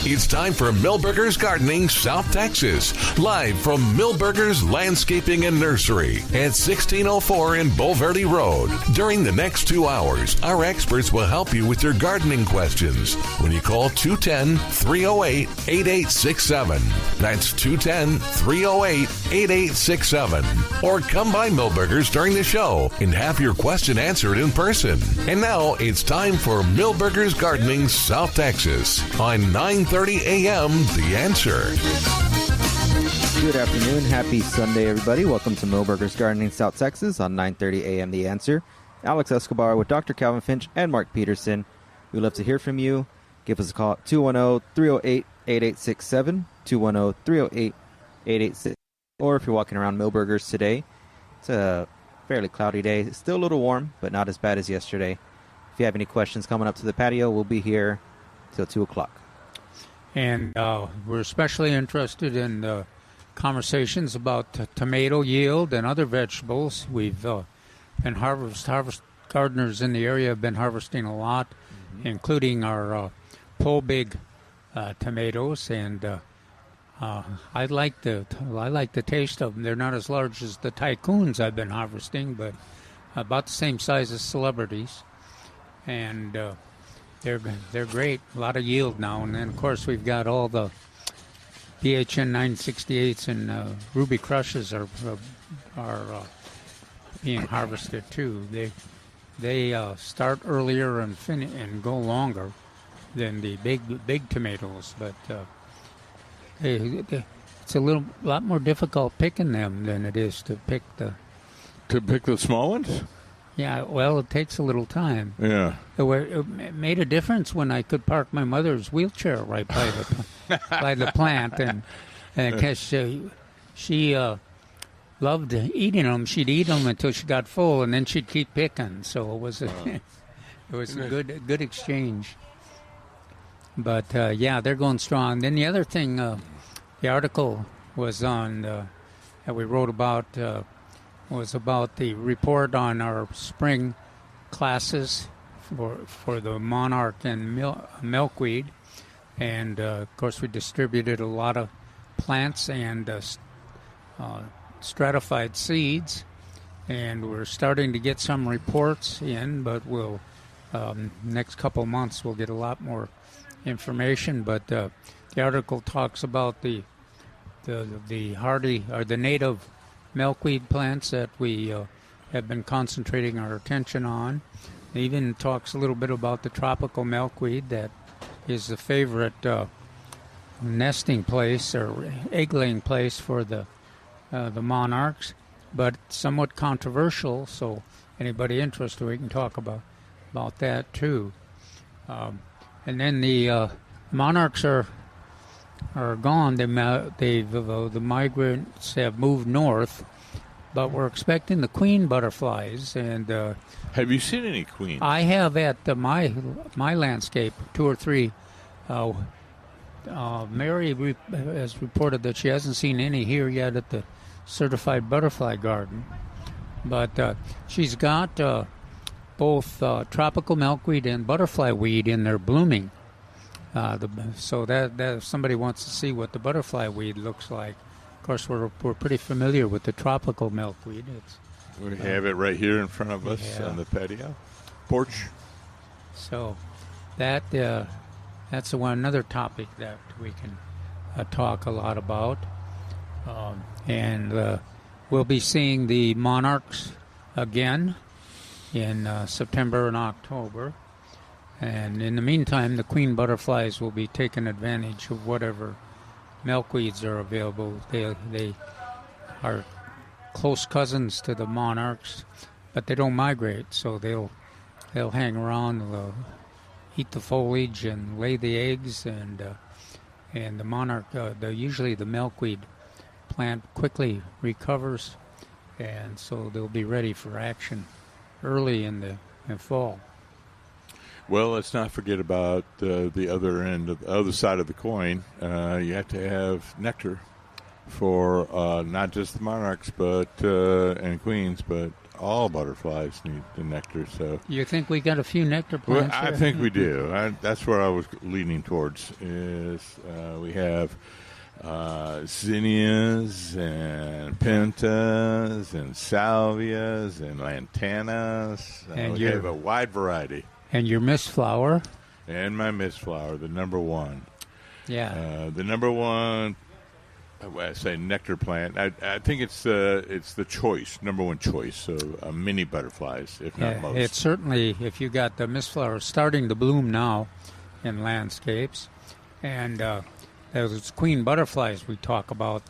It's time for Milberger's Gardening South Texas, live from Milberger's Landscaping and Nursery at 1604 in Bulverde Road. During the next 2 hours, our experts will help you with your gardening questions when you call 210-308-8867. That's 210-308-8867. Or come by Milberger's during the show and have your question answered in person. And now it's time for Milberger's Gardening South Texas on 9:30 a.m. The Answer. Good afternoon. Happy Sunday, everybody. Welcome to Milberger's Gardening South Texas on 9:30 a.m. The Answer. Alex Escobar with Dr. Calvin Finch and Mark Peterson. We'd love to hear from you. Give us a call at 210-308-8867, 210-308-8867. Or if you're walking around Milberger's today, it's a fairly cloudy day. It's still a little warm, but not as bad as yesterday. If you have any questions coming up to the patio, we'll be here till 2 o'clock. And we're especially interested in conversations about tomato yield and other vegetables. We've been harvest gardeners in the area have been harvesting a lot, including our pole big tomatoes. And I like the taste of them. They're not as large as the tycoons I've been harvesting, but about the same size as celebrities. And they're great. A lot of yield now. And then, of course, we've got all the BHN 968s and Ruby Crushes are being harvested too. They start earlier and go longer than the big tomatoes, but it's a lot more difficult picking them than it is to pick the small ones. Yeah, well, it takes a little time. Yeah. It made a difference when I could park my mother's wheelchair right by the plant, and because she loved eating them. She'd eat them until she got full, and then she'd keep picking. So it was a good exchange. But yeah, they're going strong. Then the other thing, the article was on that we wrote about. Was about the report on our spring classes for the monarch and milkweed, and of course we distributed a lot of plants and stratified seeds, and we're starting to get some reports in, but we'll next couple months we'll get a lot more information. But the article talks about the hardy or the native milkweed plants that we have been concentrating our attention on. It even talks a little bit about the tropical milkweed that is the favorite nesting place or egg-laying place for the monarchs, but somewhat controversial. So anybody interested, we can talk about that too. And then the monarchs are gone. The migrants have moved north, but we're expecting the queen butterflies. And have you seen any queens? I have at my landscape 2 or 3. Mary has reported that she hasn't seen any here yet at the certified butterfly garden, but she's got both tropical milkweed and butterfly weed in there blooming. So that if somebody wants to see what the butterfly weed looks like, of course we're pretty familiar with the tropical milkweed. We have it right here in front of us on the patio porch. So that's another topic that we can talk a lot about, and we'll be seeing the monarchs again in September and October. And in the meantime, the queen butterflies will be taking advantage of whatever milkweeds are available. They are close cousins to the monarchs, but they don't migrate, so they'll hang around, they'll eat the foliage and lay the eggs, and the monarch, usually the milkweed plant quickly recovers, and so they'll be ready for action early in the fall. Well, let's not forget about the other side of the coin. You have to have nectar for not just the monarchs, but and queens, but all butterflies need the nectar. So You think we got a few nectar plants I here? think we do. That's where I was leaning towards. Is we have zinnias and pentas and salvias and lantanas. And we have a wide variety. And your mist flower? And my mist flower, the number one. Yeah. The number one, I say nectar plant. I think it's the choice, number one choice of many butterflies, if not most. It's certainly, if you got the mist flower starting to bloom now in landscapes, and those queen butterflies we talk about,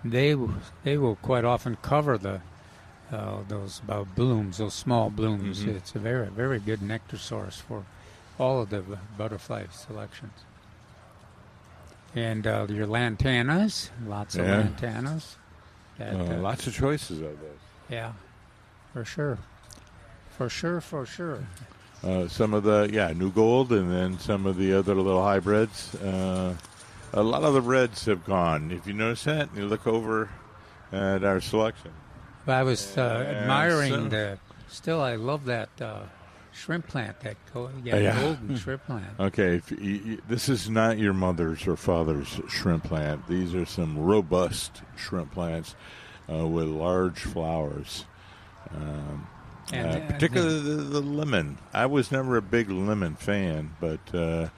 they will quite often cover those blooms, those small blooms. Mm-hmm. It's a very, very good nectar source for all of the butterfly selections. And your lantanas, lots of lantanas. Lots of choices of those. Yeah, for sure. For sure. Some of the, New Gold, and then some of the other little hybrids. A lot of the reds have gone. If you notice that, you look over at our selection. I was admiring I love that shrimp plant, that golden shrimp plant. Okay, this is not your mother's or father's shrimp plant. These are some robust shrimp plants with large flowers. Particularly the lemon. I was never a big lemon fan, but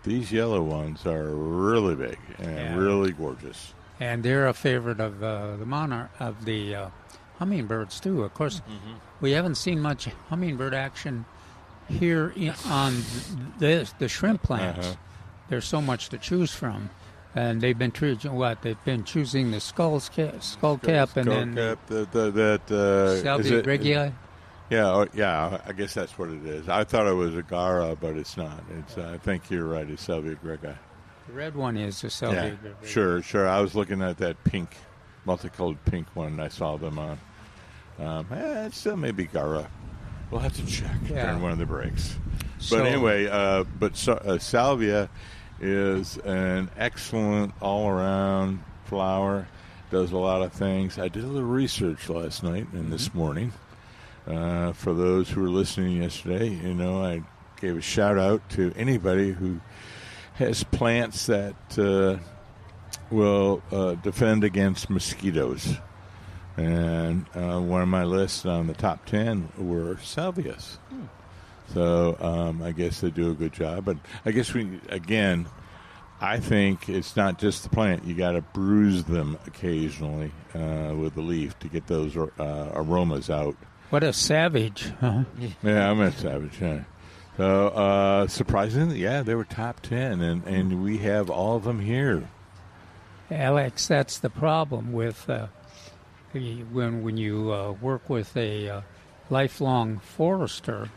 these yellow ones are really big and really gorgeous. And they're a favorite of the monarch of the hummingbirds too. Of course, we haven't seen much hummingbird action here on the shrimp plants. There's so much to choose from, and they've been choosing the skull cap, and then Salvia greggii. Yeah, I guess that's what it is. I thought it was a Gara, but it's not. It's I think you're right. It's Salvia greggii. The red one is the Salvia greggii. Sure. I was looking at that pink, multicolored pink one I saw them on. It still may be Gara. We'll have to check during one of the breaks. But anyway, Salvia is an excellent all-around flower. Does a lot of things. I did a little research last night and this morning. For those who were listening yesterday, I gave a shout-out to anybody who has plants that will defend against mosquitoes. And one of my lists on the top 10 were salvias. So I guess they do a good job. But I guess I think it's not just the plant. You got to bruise them occasionally with the leaf to get those aromas out. What a savage. Huh? Yeah, I'm a savage. Yeah. So surprisingly, they were top 10. And we have all of them here. Alex, that's the problem with... when you work with a lifelong forester,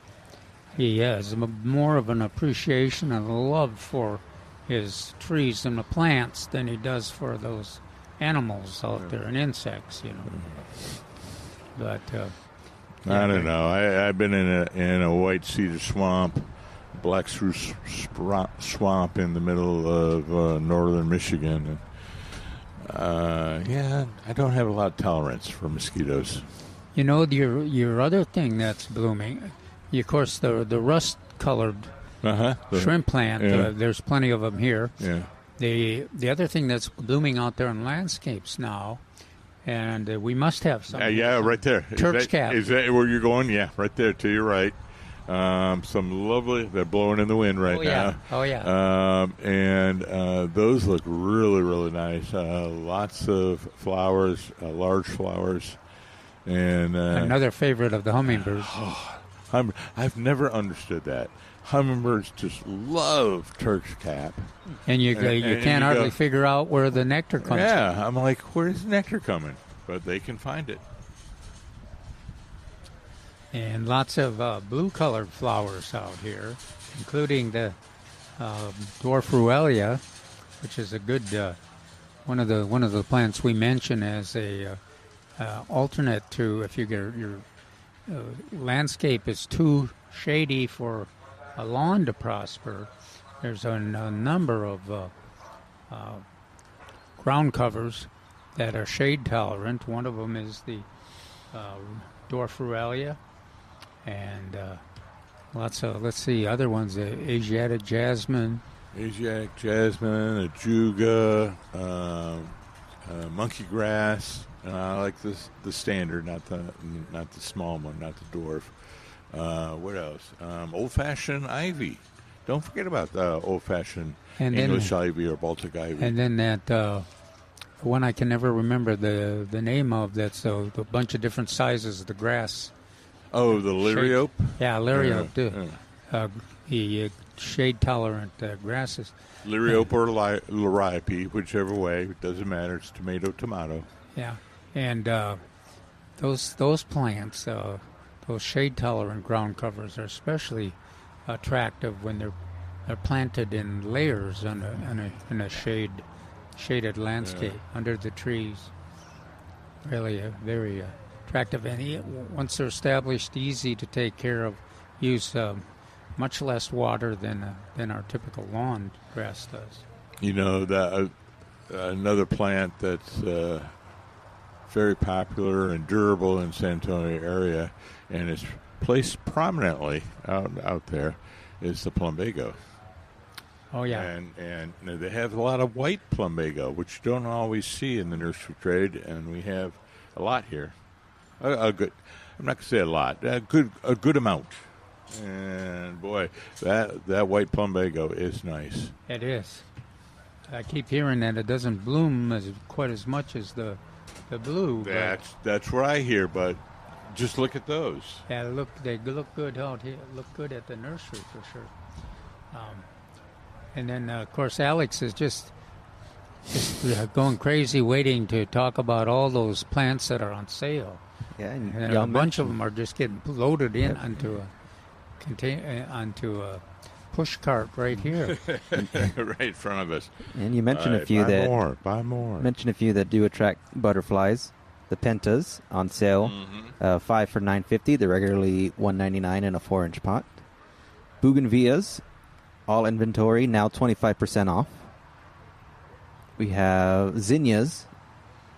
he has more of an appreciation and a love for his trees and the plants than he does for those animals out there and insects, But I don't know. I've been in a white cedar swamp, black spruce swamp in the middle of northern Michigan, and I don't have a lot of tolerance for mosquitoes. Your other thing that's blooming, of course, the rust-colored shrimp plant. There's plenty of them here. Yeah. The other thing that's blooming out there in landscapes now, and we must have some. Right there. Turk's cap. Is that where you're going? Yeah, right there to your right. Some lovely, they're blowing in the wind right now. Oh, yeah. And those look really, really nice. Lots of flowers, large flowers. And another favorite of the hummingbirds. I've never understood that. Hummingbirds just love Turk's cap. And you can't hardly figure out where the nectar comes from. Yeah, I'm like, where's the nectar coming? But they can find it. And lots of blue-colored flowers out here, including the dwarf Ruellia, which is a good one of the plants we mention as a alternate to if your landscape is too shady for a lawn to prosper. There's a number of ground covers that are shade tolerant. One of them is the Dorferalia, and lots of, let's see, other ones, Asiatic jasmine. Asiatic jasmine, ajuga, monkey grass. I like the standard, not the small one, not the dwarf. What else? Old-fashioned ivy. Don't forget about the old-fashioned English ivy or Baltic ivy. And then that one I can never remember the name of. That's a bunch of different sizes of the grass. Oh, the liriope? Yeah, liriope. The shade-tolerant grasses. Liriope or liriope, whichever way. It doesn't matter. It's tomato. Yeah. And those plants, those shade-tolerant ground covers, are especially attractive when they're planted in layers in a shaded landscape under the trees. Really very attractive, and once they're established, easy to take care of. Use much less water than our typical lawn grass does. You know, that another plant that's very popular and durable in San Antonio area, and is placed prominently out there, is the plumbago. Oh yeah, and they have a lot of white plumbago, which you don't always see in the nursery trade, and we have a lot here. A good, I'm not gonna say a lot, a good amount. And boy, that white plumbago is nice. It is. I keep hearing that it doesn't bloom quite as much as the blue. That's what I hear, but just look at those. Yeah, they look good out here. Look good at the nursery for sure. And then of course Alex is just going crazy, waiting to talk about all those plants that are on sale. Yeah, and a bunch of them are just getting loaded in onto a push cart right here, right in front of us. And you mentioned a few buy more. Mentioned a few that do attract butterflies. The pentas on sale, 5 for $9.50. They're regularly $1.99 in a 4-inch pot. Bougainvilleas, all inventory now 25% off. We have zinnias,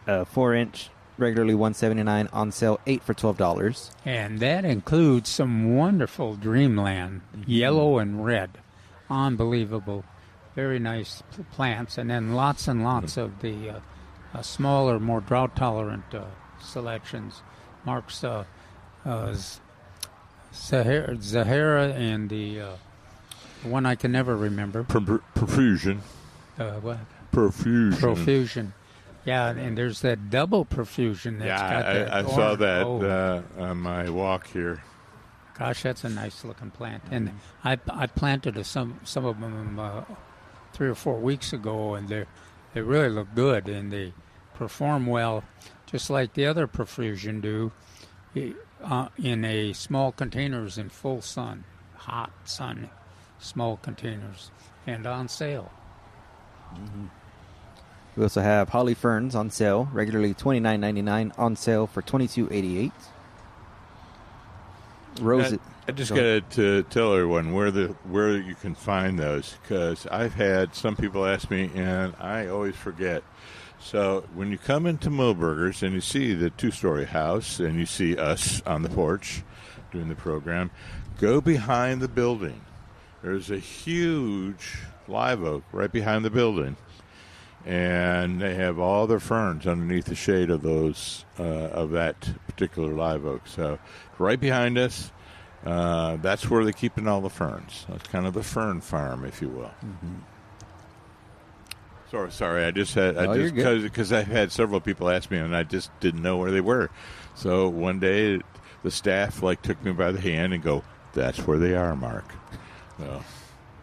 4-inch, regularly $179, on sale 8 for $12. And that includes some wonderful Dreamland, yellow and red, unbelievable, very nice plants, and then lots and lots of the smaller, more drought-tolerant selections. Mark's Zahara and the one I can never remember. Profusion. What? Profusion. Yeah, and there's that double profusion. I saw that on my walk here. Gosh, that's a nice-looking plant. And I planted some of them 3 or 4 weeks ago, and they really look good, and they perform well, just like the other profusion do, in a small containers in full sun, hot sun, small containers, and on sale. Mm-hmm. We also have holly ferns on sale, regularly $29.99, on sale for $22.88. Roses. I just got to tell everyone where you can find those, because I've had some people ask me, and I always forget. So when you come into Milberger's and you see the 2-story house and you see us on the porch doing the program, go behind the building. There's a huge live oak right behind the building, and they have all their ferns underneath the shade of those of that particular live oak. So right behind us, that's where they're keeping all the ferns. That's kind of the fern farm, if you will. Mm-hmm. Sorry. I just because I've had several people ask me, and I just didn't know where they were. So one day, the staff took me by the hand and go, "That's where they are, Mark." So.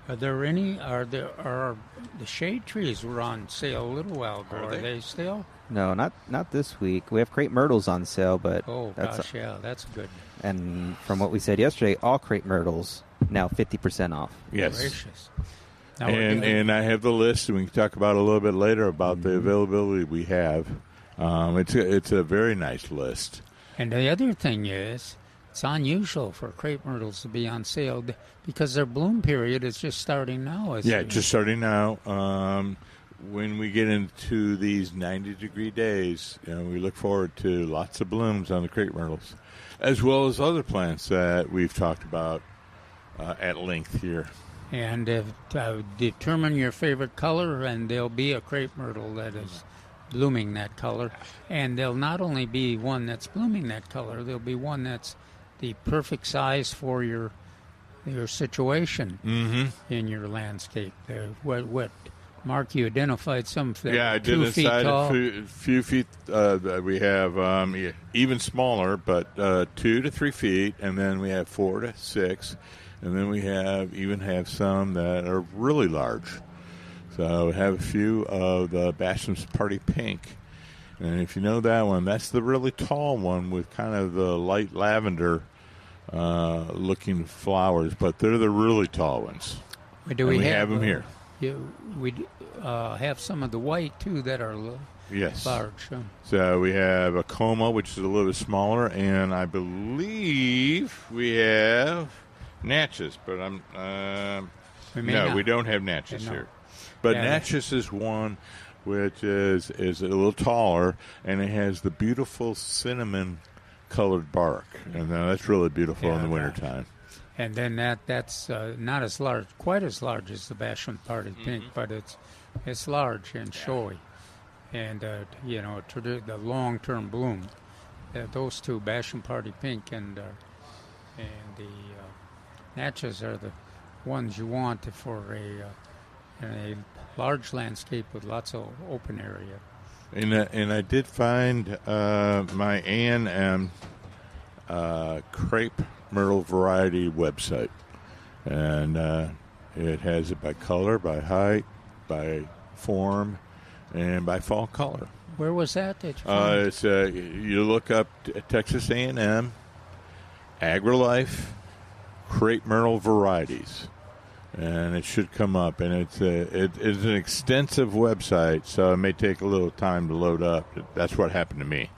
Are there any? Are the shade trees were on sale a little while ago? Are they still? No, not this week. We have crepe myrtles on sale, but that's good. And from what we said yesterday, all crepe myrtles now 50% off. Yes. Gracious. And I have the list, and we can talk about it a little bit later about the availability we have. It's a very nice list. And the other thing is, it's unusual for crepe myrtles to be on sale because their bloom period is just starting now. Just starting now. when we get into these 90-degree days, we look forward to lots of blooms on the crepe myrtles, as well as other plants that we've talked about at length here. And determine your favorite color, and there'll be a crepe myrtle that is blooming that color. And there'll not only be one that's blooming that color, there'll be one that's the perfect size for your situation in your landscape. What Mark, you identified some that I 2 feet tall. a few feet. We have even smaller, but 2 to 3 feet, and then we have 4 to 6. And then we have some that are really large. So we have a few of the Basham's Party Pink. And if you know that one, that's the really tall one with kind of the light lavender looking flowers. But they're the really tall ones. We have them here. We have some of the white, too, that are large. So we have a coma, which is a little bit smaller. And I believe we have Natchez, but we don't have Natchez here. But Natchez is one which is a little taller, and it has the beautiful cinnamon-colored bark, and that's really beautiful in the wintertime. And then that's not as large, quite as large as the Basham Party Pink, but it's large and showy, and the long-term bloom. Those two, Basham Party Pink and the Natchez, are the ones you want for a large landscape with lots of open area. And I did find my A&M crepe myrtle variety website, and it has it by color, by height, by form, and by fall color. Where was that you found? It's you look up Texas A&M AgriLife crepe myrtle varieties, and it should come up. And it's an extensive website, so it may take a little time to load up. That's what happened to me.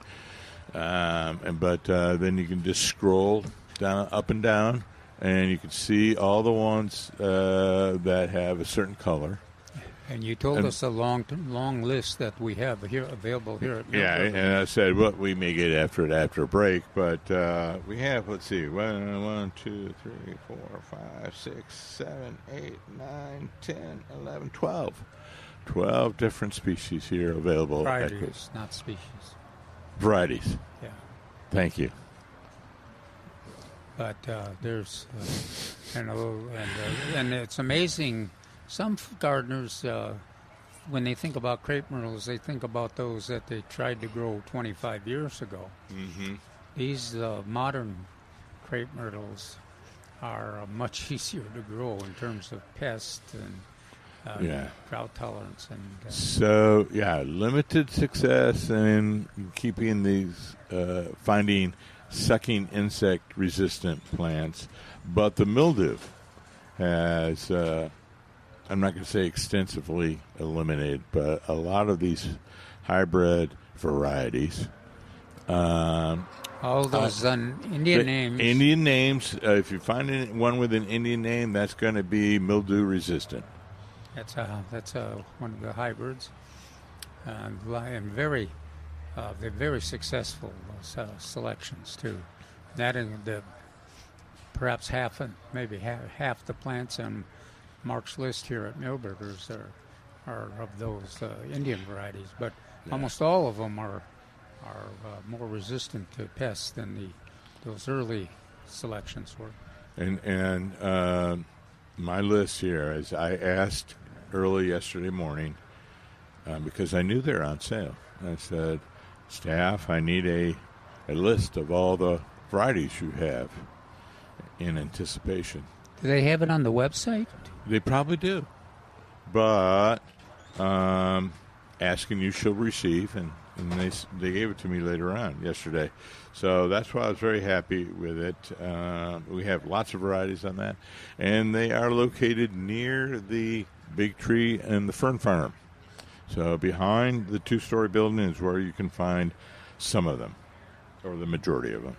But then you can just scroll down, up and down, and you can see all the ones that have a certain color. And you told us a long list that we have here available here at Milberger. Yeah, and I said, well, we may get after it after a break, but we have, let's see, 1, 2, 3, 4, 5, 6, 7, 8, 9, 10, 11, 12. 12 different species here available. Varieties, not species. Varieties. Yeah. Thank you. But there's, and it's amazing. Some gardeners, when they think about crepe myrtles, they think about those that they tried to grow 25 years ago. Mm-hmm. These modern crepe myrtles are much easier to grow in terms of pest and drought tolerance. And limited success in keeping these, finding sucking insect-resistant plants, but the mildew has... I'm not going to say extensively eliminated, but a lot of these hybrid varieties. All those Indian names. Indian names. If you find one with an Indian name, that's going to be mildew resistant. That's one of the hybrids, and they're very successful selections too. That and perhaps half the plants and Mark's list here at Milberger's are of those Indian varieties, but almost all of them are more resistant to pests than those early selections were. And my list here, as I asked early yesterday morning, because I knew they're on sale, I said, staff, I need a list of all the varieties you have in anticipation. Do they have it on the website? They probably do. But asking you shall receive, and they gave it to me later on yesterday. So that's why I was very happy with it. We have lots of varieties on that. And they are located near the Big Tree and the Fern Farm. So behind the two-story building is where you can find some of them, or the majority of them.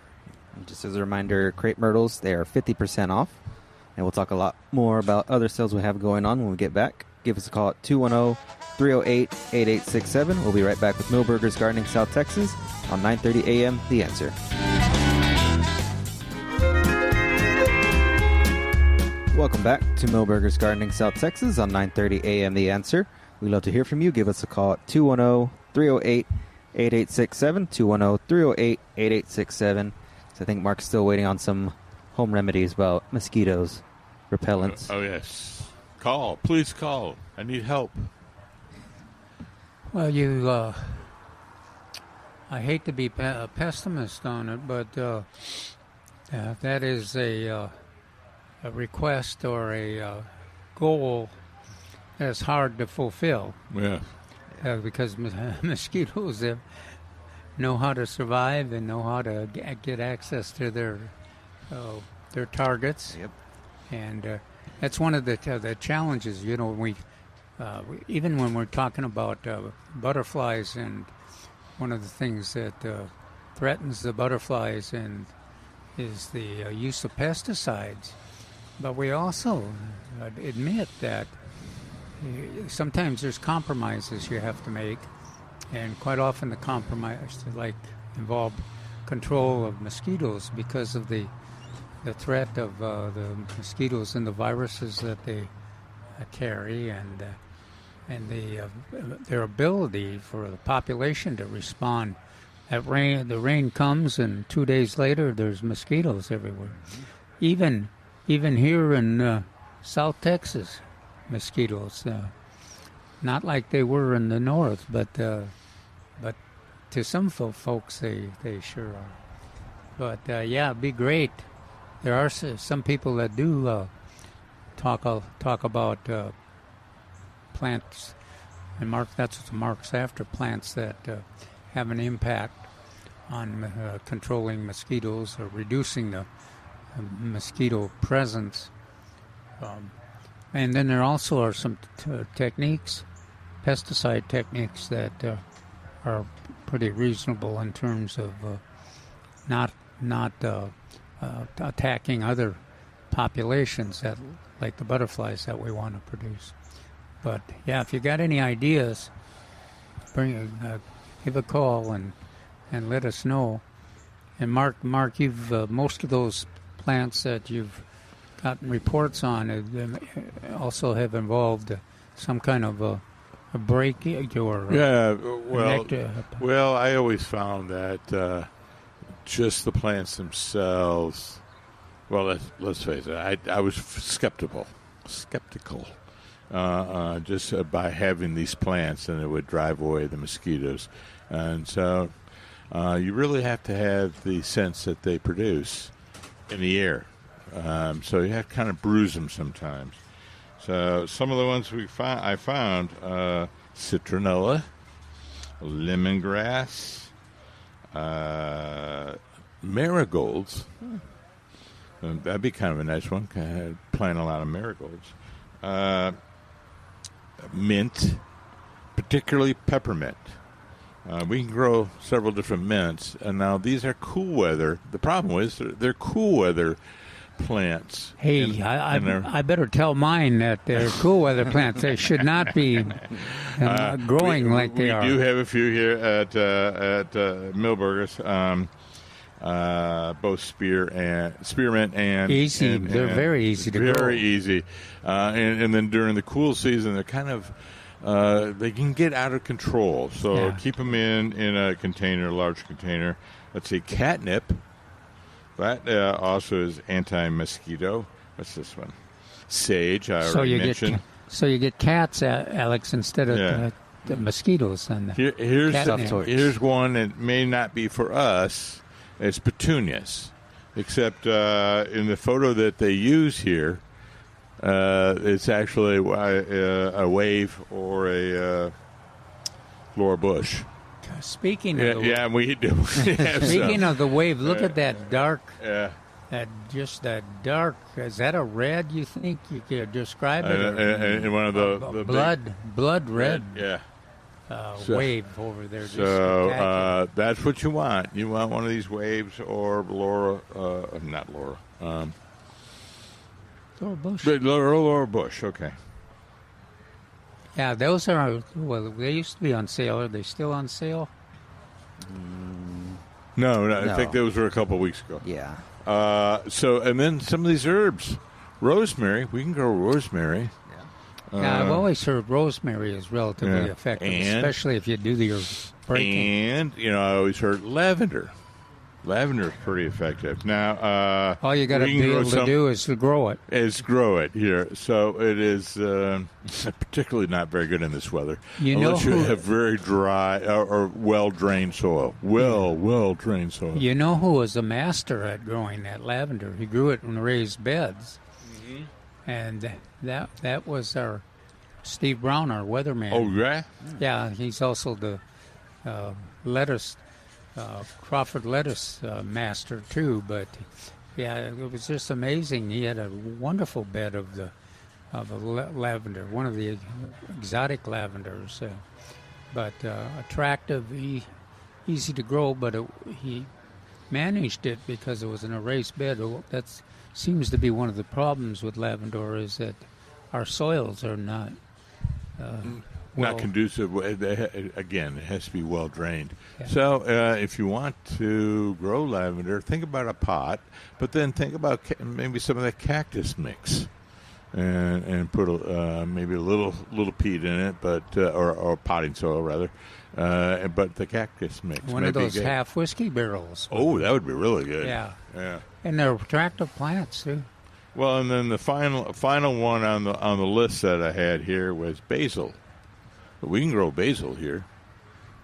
And just as a reminder, crepe myrtles, they are 50% off. And we'll talk a lot more about other sales we have going on when we get back. Give us a call at 210-308-8867. We'll be right back with Milberger's Gardening South Texas on 9:30 a.m. The Answer. Welcome back to Milberger's Gardening South Texas on 9:30 a.m. The Answer. We'd love to hear from you. Give us a call at 210-308-8867, 210-308-8867. So I think Mark's still waiting on some home remedies about mosquitoes, repellents. Oh, yes. Call. Please call. I need help. Well, I hate to be a pessimist on it, but that is a request or a goal that's hard to fulfill. Yeah. Because mosquitoes know how to survive and know how to get access to their targets. Yep. And that's one of the challenges. You know, we even when we're talking about butterflies, and one of the things that threatens the butterflies is the use of pesticides. But we also admit that sometimes there's compromises you have to make, and quite often the compromise involve control of mosquitoes because of the threat of the mosquitoes and the viruses that they carry, and their ability for the population to respond. The rain comes, and 2 days later there's mosquitoes everywhere. Even here in South Texas, mosquitoes, not like they were in the north, but to some folks they sure are. But yeah, it'd be great. There are some people that do talk about plants, and that's what Mark's after, plants that have an impact on controlling mosquitoes or reducing the mosquito presence. And then there also are some techniques, pesticide techniques, that are pretty reasonable in terms of not attacking other populations like the butterflies that we want to produce. But yeah, if you got any ideas, give a call and let us know. And Mark, you've most of those plants that you've gotten reports on also have involved some kind of a breakage or well, I always found that just the plants themselves. Well, let's face it. I was skeptical, just by having these plants, and it would drive away the mosquitoes. And so you really have to have the scents that they produce in the air. So you have to kind of bruise them sometimes. So some of the ones I found, citronella, lemongrass, marigolds. That'd be kind of a nice one. I plant a lot of marigolds. Mint, particularly peppermint. We can grow several different mints, and now these are cool weather. The problem is they're cool weather plants. Hey, I better tell mine that they're cool weather plants. They should not be growing like they are. We do have a few here at Milberger's. Both spearmint and easy. They're very easy to grow. Very easy, and then during the cool season, they're kind of they can get out of control. So keep them in a container, a large container. Let's see, catnip. That also is anti-mosquito. What's this one? Sage. I already mentioned. So you get cats, Alex, instead of the mosquitoes. And here's one that may not be for us. It's petunias, except in the photo that they use here, it's actually a wave or a Laura Bush. Speaking of we do. Speaking of the wave, look at that dark. Yeah. That dark. Is that a red? You think you could describe it? And one of the blood red. Yeah. Wave over there. So that's what you want. You want one of these waves or Laura, not Laura. Laura Bush. Laura Bush, okay. Yeah, those are, well, they used to be on sale. Are they still on sale? No, No. I think those were a couple of weeks ago. Yeah. And then some of these herbs. Rosemary, we can grow rosemary. Yeah, I've always heard rosemary is relatively effective, especially if you do your breaking. And, I always heard lavender. Lavender is pretty effective. Now, all you got to be able to do is to grow it. Grow it here. So it is particularly not very good in this weather. Unless you have very dry or well-drained soil. Well-drained soil. You know who was a master at growing that lavender? He grew it in raised beds. Mm-hmm. And that was our Steve Brown, our weatherman. Oh, yeah? Yeah, he's also the lettuce Crawford lettuce master too, but yeah, it was just amazing. He had a wonderful bed of the lavender, one of the exotic lavenders, but attractive, easy to grow. But he managed it because it was in a raised bed. That seems to be one of the problems with lavender, is that our soils are not. Not conducive. Again, it has to be well drained. Yeah. So if you want to grow lavender, think about a pot, but then think about maybe some of that cactus mix, and put maybe a little peat in it, but or potting soil rather. But the cactus mix. One of those half whiskey barrels. Oh, that would be really good. Yeah. Yeah. And they're attractive plants too. Well, and then the final one on the list that I had here was basil. We can grow basil here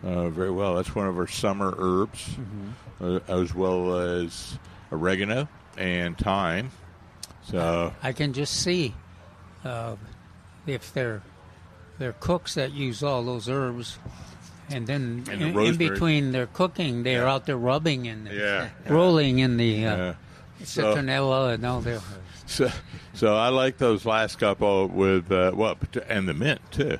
very well. That's one of our summer herbs, as well as oregano and thyme. So I can just see if they're cooks that use all those herbs, and then in between their cooking, they're out there rubbing and rolling in the citronella and all their. So I like those last couple with and the mint too.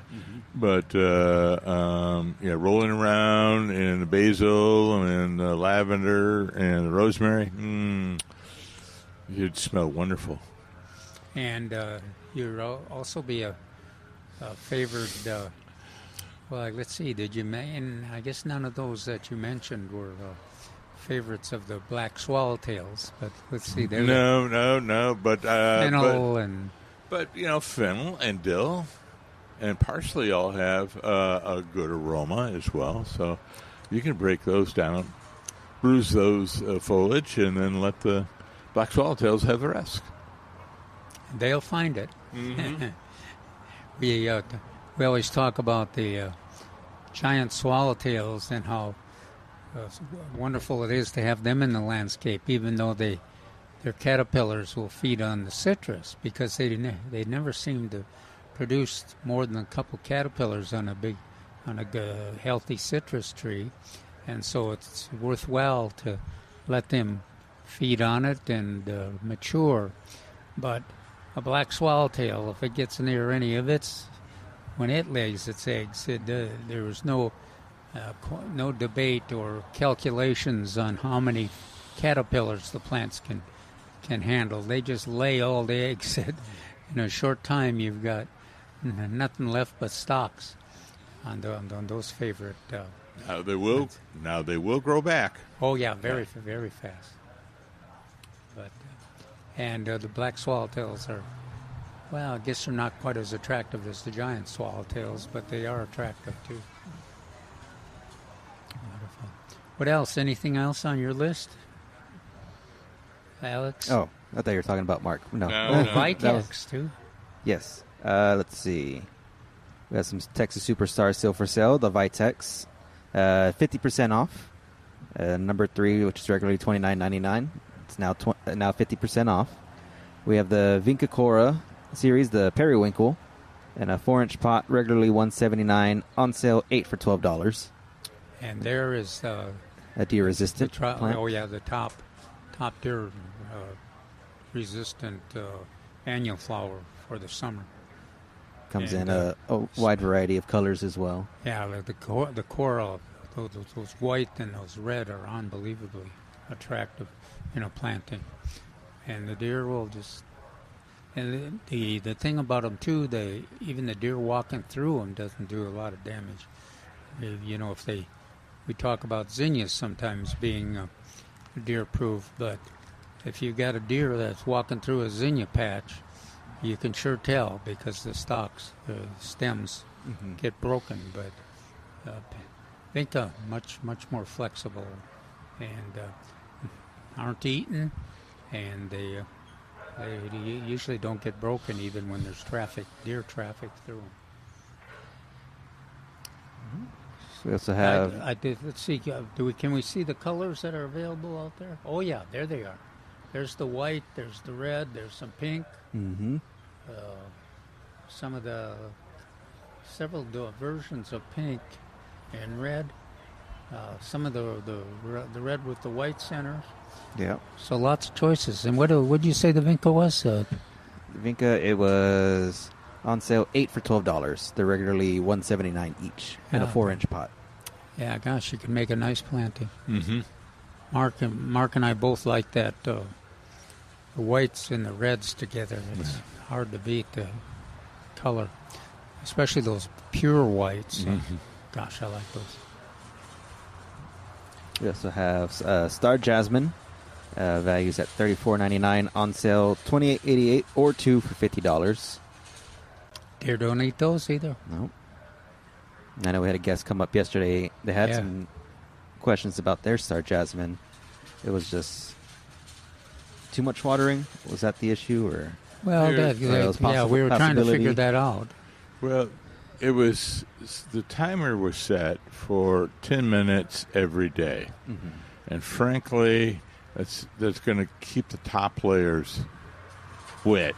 But rolling around in the basil and the lavender and the rosemary, it'd smell wonderful. And you'd also be a favored. Well, let's see. Did you mention? I guess none of those that you mentioned were favorites of the black swallowtails. But let's see. No. But fennel fennel and dill. And parsley all have a good aroma as well. So you can break those down, bruise those foliage, and then let the black swallowtails have the rest. They'll find it. Mm-hmm. We always talk about the giant swallowtails and how wonderful it is to have them in the landscape, even though their caterpillars will feed on the citrus, because they never seem to produce more than a couple caterpillars on a healthy citrus tree, and so it's worthwhile to let them feed on it and mature. But a black swallowtail, if it gets near any of when it lays its eggs, there is no debate or calculations on how many caterpillars the plants can handle. They just lay all the eggs. In a short time, you've got nothing left but stalks on those favorite. Now they will grow back. Oh yeah, very fast. But and the black swallowtails are, well, I guess they're not quite as attractive as the giant swallowtails, but they are attractive too. Wonderful. What else? Anything else on your list, Alex? Oh, I thought you were talking about Mark. No. Vitex too. Yes. Let's see. We have some Texas Superstars still for sale. The Vitex, 50% off. Number 3, which is regularly $29.99. It's now 50% off. We have the Vinca Cora series, the Periwinkle, and a 4-inch pot, regularly $179. On sale, 8 for $12. And there is a deer-resistant plant. Oh yeah, the top deer resistant annual flower for the summer. Comes in a wide variety of colors as well. Yeah, the coral, those white and those red are unbelievably attractive, planting. And the deer will just, And the thing about them too, even the deer walking through them doesn't do a lot of damage. If we talk about zinnias sometimes being deer-proof, but if you got a deer that's walking through a zinnia patch, you can sure tell because the stalks, the stems get broken. But vinca much much more flexible, and aren't eaten, and they usually don't get broken even when there's deer traffic through them. So we also have. Let's see. Can we see the colors that are available out there? Oh yeah, there they are. There's the white. There's the red. There's some pink. Mm-hmm. Some of the several versions of pink and red. Some of the red with the white centers. Yeah. So lots of choices. And what did you say the vinca was? The vinca, it was on sale 8 for $12. They're regularly $179 each in a 4-inch pot. Yeah, gosh, you can make a nice planting. Mm-hmm. Mark and I both like that. The whites and the reds together. It's hard to beat the color, especially those pure whites. Mm-hmm. Gosh, I like those. We also have Star Jasmine, values at $34.99, on sale $28.88 or 2 for $50. Deer don't eat those either. No. I know we had a guest come up yesterday. They had some questions about their Star Jasmine. It was just too much watering. Was that the issue, or? Well, we were trying to figure that out. Well, the timer was set for 10 minutes every day. Mm-hmm. And frankly, that's going to keep the top layers wet,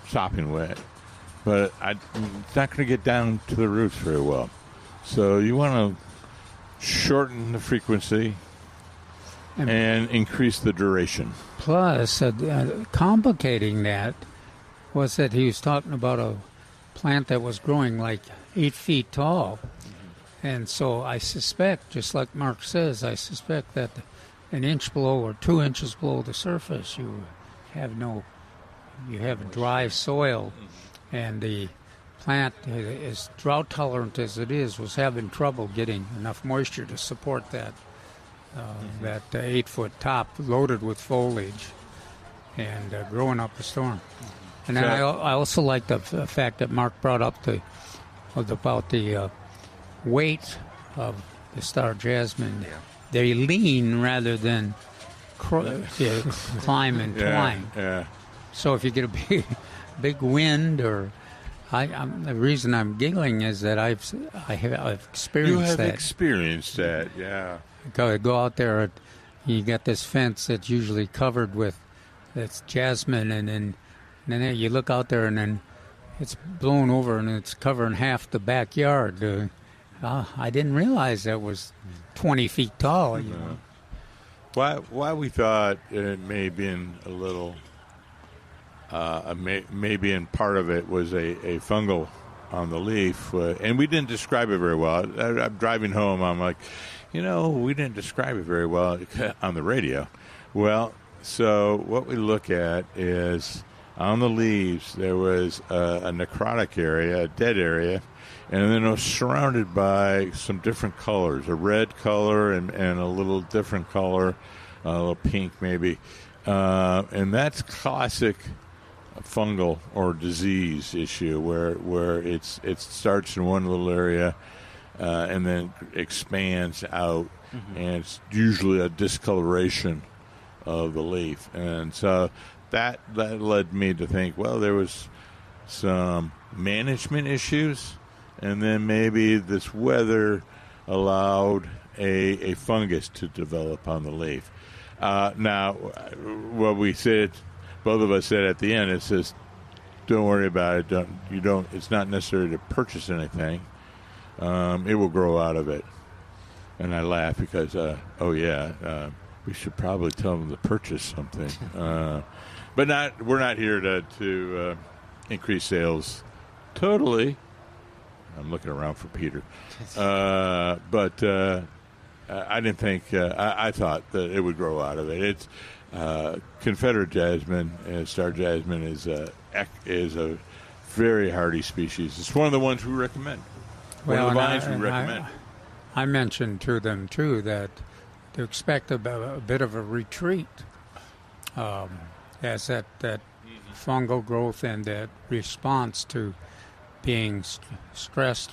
sopping wet. But it's not going to get down to the roots very well. So you want to shorten the frequency and increase the duration. Plus, complicating that was that he was talking about a plant that was growing like 8 feet tall. And so I suspect, just like Mark says, I suspect that an inch below or 2 inches below the surface, you have dry soil. And the plant, as drought tolerant as it is, was having trouble getting enough moisture to support that 8-foot top loaded with foliage and growing up a storm. And then I also like the fact that Mark brought up about the weight of the Star Jasmine. Yeah. They lean rather than climb and twine. Yeah. So if you get a big wind, or the reason I'm giggling is that I've experienced that. You have experienced that, yeah. Go out there, you got this fence that's usually covered with that's jasmine, and then you look out there, and then it's blown over, and it's covering half the backyard. I didn't realize that was 20 feet tall. You know? Why we thought it may have been a little, maybe in part of it was a fungal on the leaf, and we didn't describe it very well. I'm driving home, I'm like, we didn't describe it very well on the radio. Well, so what we look at is on the leaves there was a necrotic area, a dead area, and then it was surrounded by some different colors, a red color and a little different color, a little pink maybe. And that's classic fungal or disease issue where it starts in one little area and then expands out, and it's usually a discoloration of the leaf. And so that led me to think, well, there was some management issues, and then maybe this weather allowed a fungus to develop on the leaf. Now, what we said, both of us said at the end, it says, don't worry about it. It's not necessary to purchase anything. It will grow out of it. And I laugh because, we should probably tell them to purchase something. But we're not here to increase sales totally. I'm looking around for Peter. But I didn't think, I thought that it would grow out of it. Confederate jasmine and star jasmine is a very hardy species. It's one of the ones we recommend. One of the vines we recommend. I mentioned to them, too, that to expect a bit of a retreat as that fungal growth and that response to being stressed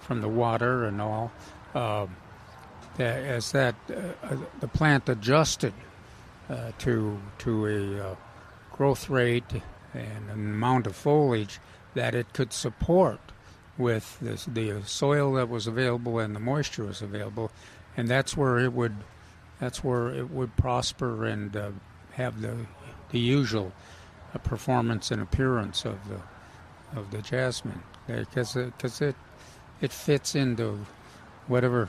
from the water and all, as the plant adjusted to a growth rate and an amount of foliage that it could support with the soil that was available and the moisture was available, and that's where it would prosper and have the usual performance and appearance of the jasmine, because it fits into whatever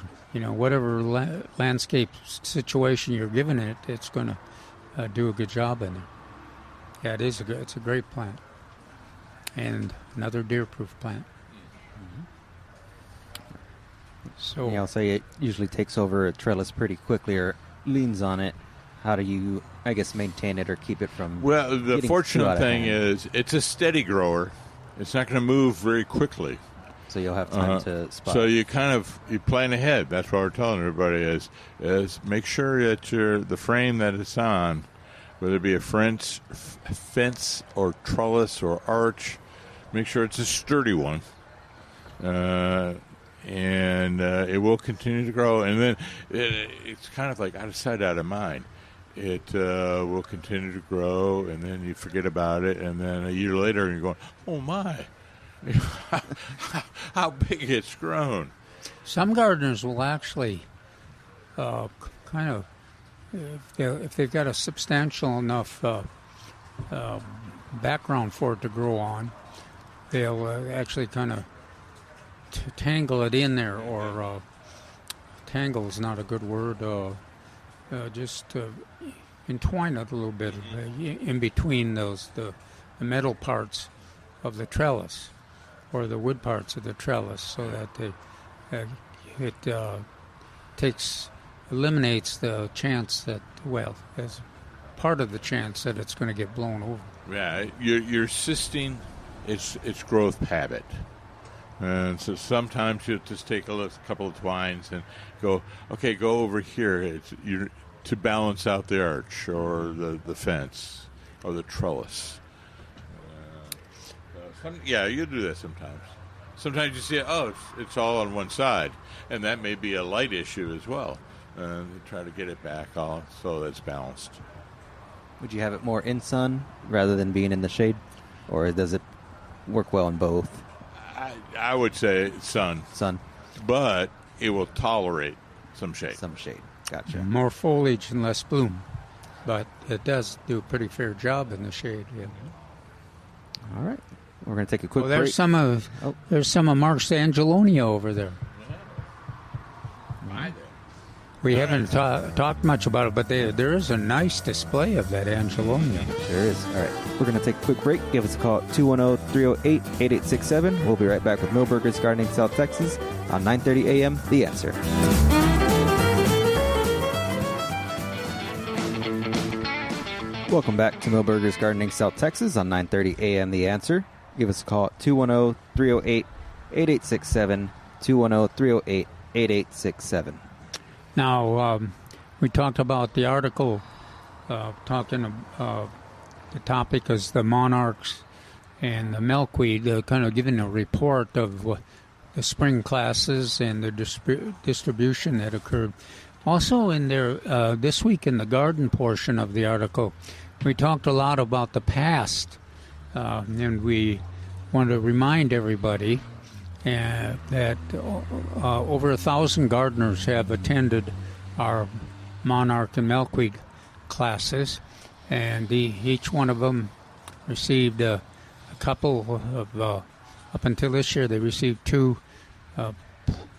landscape situation you're giving it. It's going to do a good job in it. Yeah, it's a great plant, and another deer-proof plant. So I'll say it usually takes over a trellis pretty quickly or leans on it. How do you, I guess, maintain it or keep it from? Well, the fortunate thing is it's a steady grower. It's not going to move very quickly. So you'll have time to spot. So you plan ahead. That's what we're telling everybody is make sure that the frame that it's on, whether it be a fence or trellis or arch, make sure it's a sturdy one. And it will continue to grow. And then it's kind of like out of sight, out of mind. It will continue to grow, and then you forget about it, and then a year later you're going, oh, my, how big it's grown. Some gardeners will actually if they've got a substantial enough background for it to grow on, they'll actually kind of tangle it in there, or tangle is not a good word, just entwine it a little bit in between the metal parts of the trellis or the wood parts of the trellis, so that it eliminates the chance that, as part of the chance that it's going to get blown over. Yeah, you're assisting its growth habit. And so sometimes you just take a couple of twines and go over here to balance out the arch or the fence or the trellis. You do that sometimes. Sometimes you see, it's all on one side, and that may be a light issue as well. And try to get it back all so that's balanced. Would you have it more in sun rather than being in the shade, or does it work well in both? I would say sun. Sun. But it will tolerate some shade. Some shade. Gotcha. More foliage and less bloom. But it does do a pretty fair job in the shade. Yeah. All right. We're going to take a quick break. There's some of Mark's Angelonia over there. We haven't talked much about it, but there is a nice display of that Angelonia. There is. All right. We're going to take a quick break. Give us a call at 210-308-8867. We'll be right back with Milberger's Gardening South Texas on 9:30 a.m. The Answer. Welcome back to Milberger's Gardening South Texas on 9:30 a.m. The Answer. Give us a call at 210-308-8867, 210-308-8867. Now, we talked about the article, the topic is the monarchs and the milkweed, kind of giving a report of the spring classes and the distribution that occurred. Also in there, this week in the garden portion of the article, we talked a lot about the past, and we want to remind everybody that over 1,000 gardeners have attended our monarch and milkweed classes, and each one of them received a couple of, up until this year, they received 2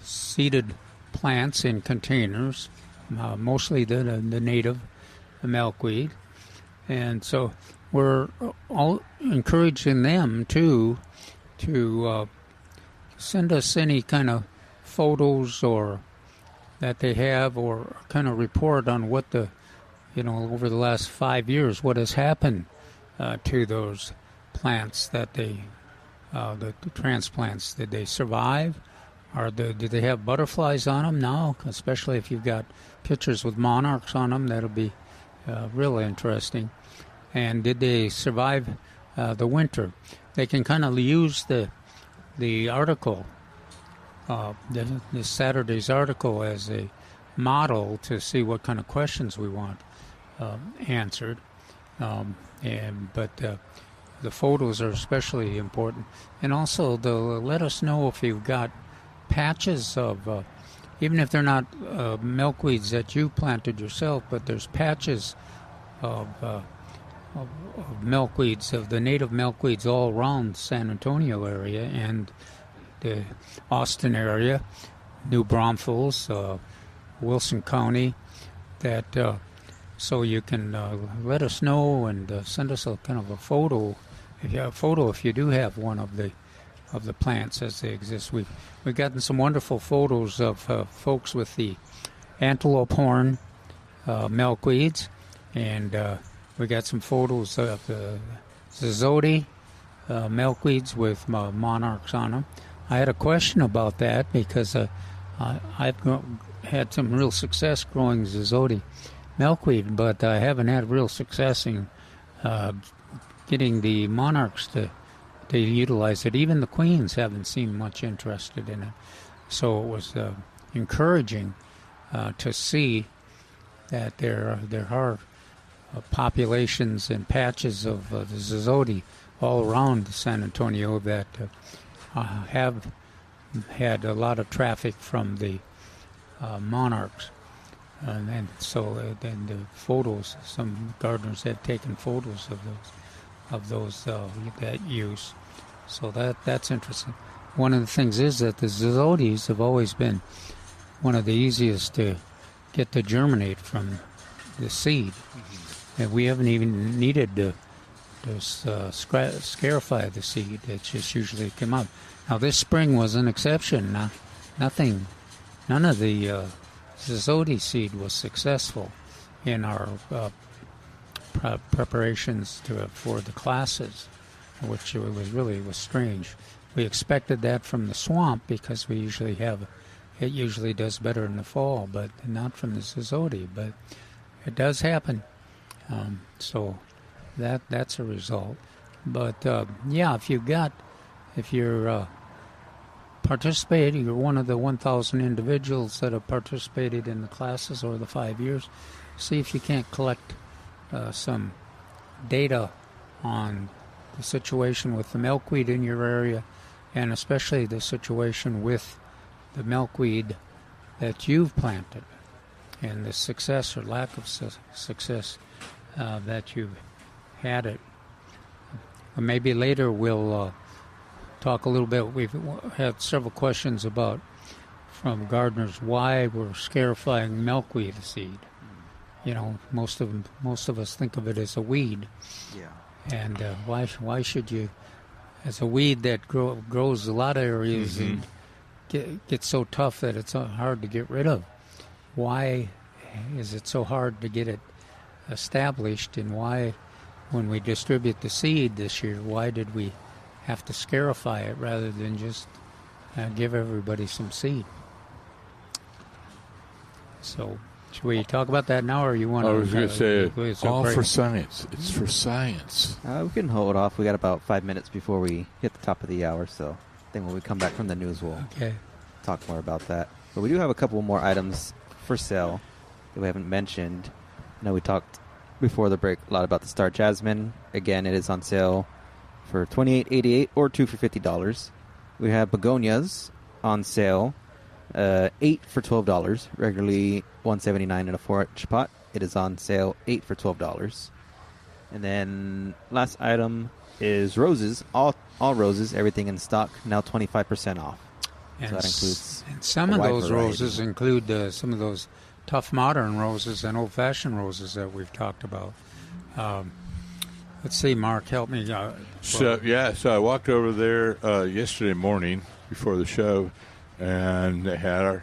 seeded plants in containers, mostly the native, the milkweed. And so we're all encouraging them to send us any kind of photos or that they have, or kind of report on what the over the last 5 years, what has happened to those plants that the transplants? Did they survive? Do they have butterflies on them now? Especially if you've got pictures with monarchs on them, that'll be real interesting. And did they survive the winter? They can kind of use the article, this Saturday's article, as a model to see what kind of questions we want answered. But the photos are especially important. And also, they'll let us know if you've got patches of, even if they're not milkweeds that you planted yourself, but there's patches of milkweeds, of the native milkweeds all around the San Antonio area and the Austin area, New Braunfels, Wilson County, that so you can let us know and send us a kind of a photo. If you do have one of the plants as they exist. We've gotten some wonderful photos of folks with the antelope horn milkweeds, and we got some photos of the Zizoti milkweeds with monarchs on them. I had a question about that because I've had some real success growing Zizoti milkweed, but I haven't had real success in getting the monarchs to utilize it. Even the queens haven't seemed much interested in it. So it was encouraging to see that there are populations and patches of the Zizoti all around San Antonio that have had a lot of traffic from the monarchs. And so then the photos, some gardeners had taken photos of those that use. So that's interesting. One of the things is that the Zizotes have always been one of the easiest to get to germinate from the seed. Mm-hmm. And we haven't even needed to scarify the seed. It just usually come up. Now this spring was an exception. None of the Zizote seed was successful in our preparations for the classes, which was strange. We expected that from the swamp because it usually does better in the fall, but not from the Zizote. But it does happen, so that's a result. But if you're participating, you're one of the 1,000 individuals that have participated in the classes over the 5 years, see if you can't collect some data on the situation with the milkweed in your area, and especially the situation with the milkweed that you've planted, and the success or lack of success that you've had it. Maybe later we'll talk a little bit. We've had several questions from gardeners why we're scarifying milkweed seed. Most of us think of it as a weed. Yeah. And why should you, as a weed that grows a lot of areas and gets so tough that it's hard to get rid of? Why is it so hard to get it established? And why, when we distribute the seed this year, why did we have to scarify it rather than just give everybody some seed? So, should we talk about that now, or you want to? I was going to say, it's all for science. It's for science. We can hold off. We got about 5 minutes before we hit the top of the hour, so I think when we come back from the news, we'll talk more about that. But we do have a couple more items for sale that we haven't mentioned. I know we talked before the break a lot about the Star Jasmine. Again, it is on sale for $28.88 or 2 for $50. We have begonias on sale, 8 for $12, regularly $179 in a 4-inch pot. It is on sale, 8 for $12. And then last item is roses, all roses, everything in stock, now 25% off. And so that includes and some of those roses include some of those tough modern roses and old-fashioned roses that we've talked about. Let's see, Mark, help me. So I walked over there yesterday morning before the show, and they had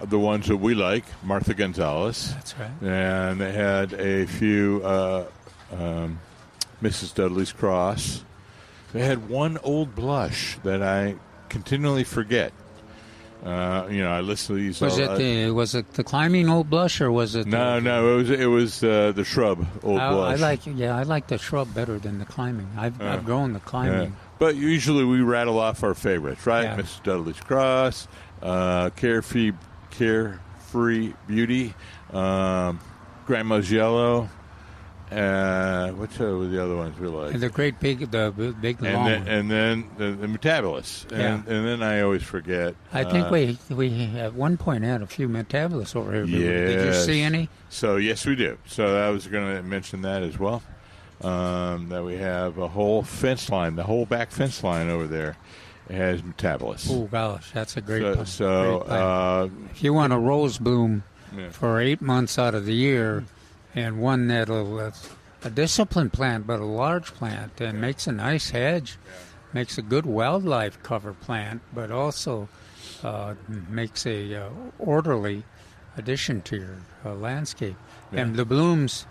the ones that we like, Martha Gonzalez. That's right. And they had a few Mrs. Dudley's Cross. They had one old blush that I continually forget. I listen to these. Was it the climbing old blush, or was it? No, it was the shrub old blush. I like the shrub better than the climbing. I've grown the climbing. Yeah. But usually we rattle off our favorites, right? Yeah. Mrs. Dudley's Cross, Carefree Beauty, Grandma's Yellow. Which are the other ones we like? And the big long. And then the Metabolist. And then I always forget. I think we at one point had a few Metabolists over here. Yes. Did you see any? So yes, we do. So I was going to mention that as well. That we have a whole fence line, the whole back fence line over there has Metabolist. Oh gosh, that's a great plant. If you want a rose bloom for 8 months out of the year, and one that'll a disciplined plant, but a large plant, and makes a nice hedge, makes a good wildlife cover plant, but also makes a orderly addition to your landscape. Yeah. And the blooms,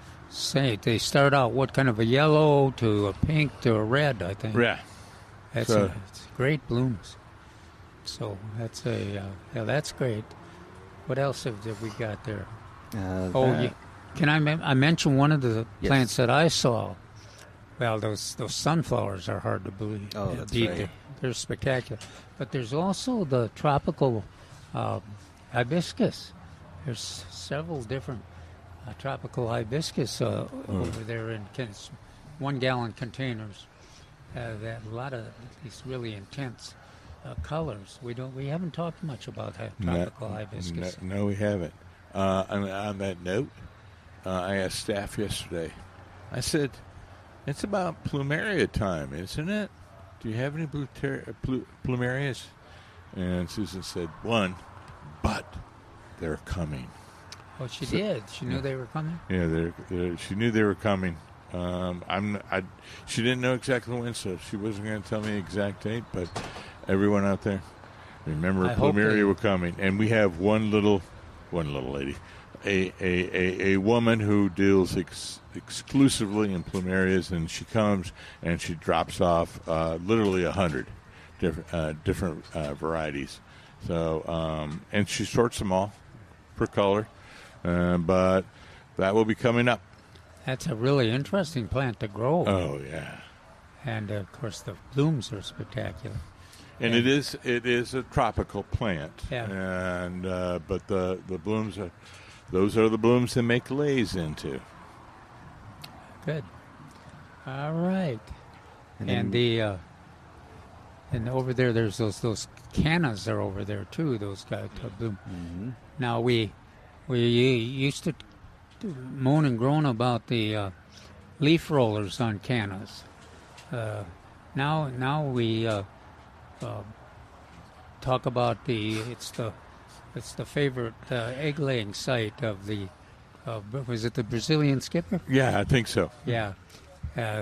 they start out what kind of a yellow to a pink to a red, I think. Yeah, it's great blooms. So that's that's great. What else have we got there? Can I mention one of the plants that I saw? Well, those sunflowers are hard to believe. Oh, that's right. They're spectacular. But there's also the tropical hibiscus. There's several different tropical hibiscus over there in 1-gallon containers. That a lot of these really intense colors. We haven't talked much about tropical hibiscus. No, we haven't. On that note, I asked staff yesterday. I said, "It's about plumeria time, isn't it? Do you have any plumerias?" And Susan said, "One, but they're coming." Oh, she did. She knew they were coming. Yeah, she knew they were coming. She didn't know exactly when, so she wasn't going to tell me the exact date. But everyone out there, remember, plumeria were coming, and we have one little lady. A woman who deals exclusively in plumerias, and she comes and she drops off literally 100 different varieties. So and she sorts them all per color, but that will be coming up. That's a really interesting plant to grow. Oh yeah, and of course the blooms are spectacular. And it is a tropical plant. Yeah. And but the blooms are. Those are the blooms that make lays into. Good. All right. And and over there, there's those cannas are over there too. Those guys bloom. Mm-hmm. Now we used to moan and groan about the leaf rollers on cannas. Now we talk about it's the favorite egg-laying site of was it the Brazilian skipper? Yeah, I think so. Yeah.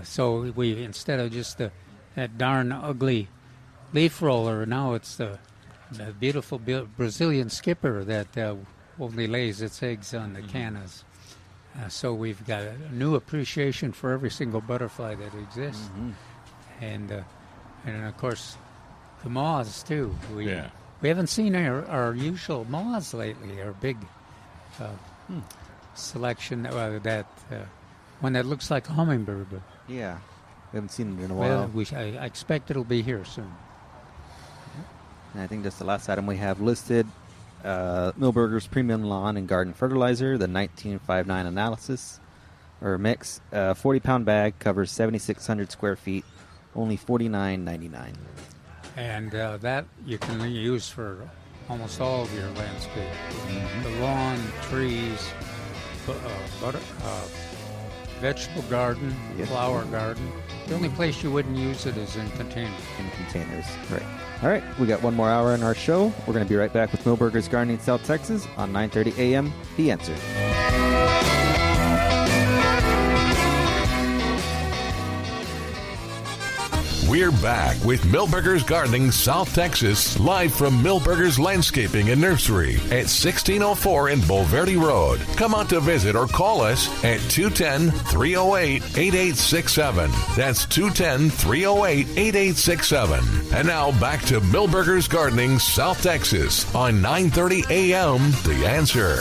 So we, instead of just that darn ugly leaf roller, now it's the beautiful Brazilian skipper that only lays its eggs on the cannas. So we've got a new appreciation for every single butterfly that exists. Mm-hmm. And of course, the moths, too. We haven't seen our usual moths lately, our big selection, that one that looks like a hummingbird. But yeah, we haven't seen it in a while. Well, I expect it'll be here soon. And I think that's the last item we have listed. Milberger's Premium Lawn and Garden Fertilizer, the 1959 analysis, or mix. 40-pound bag, covers 7,600 square feet, only $49.99. And that you can use for almost all of your landscape. Mm-hmm. The lawn, trees, vegetable garden, flower garden. The only place you wouldn't use it is in containers. In containers, right. All right, we got one more hour in our show. We're going to be right back with Milberger's Gardening South Texas on 9:30 a.m. The Answer. We're back with Milberger's Gardening South Texas, live from Milberger's Landscaping and Nursery at 1604 in Bulverde Road. Come out to visit or call us at 210-308-8867. That's 210-308-8867. And now back to Milberger's Gardening South Texas on 930 AM The Answer.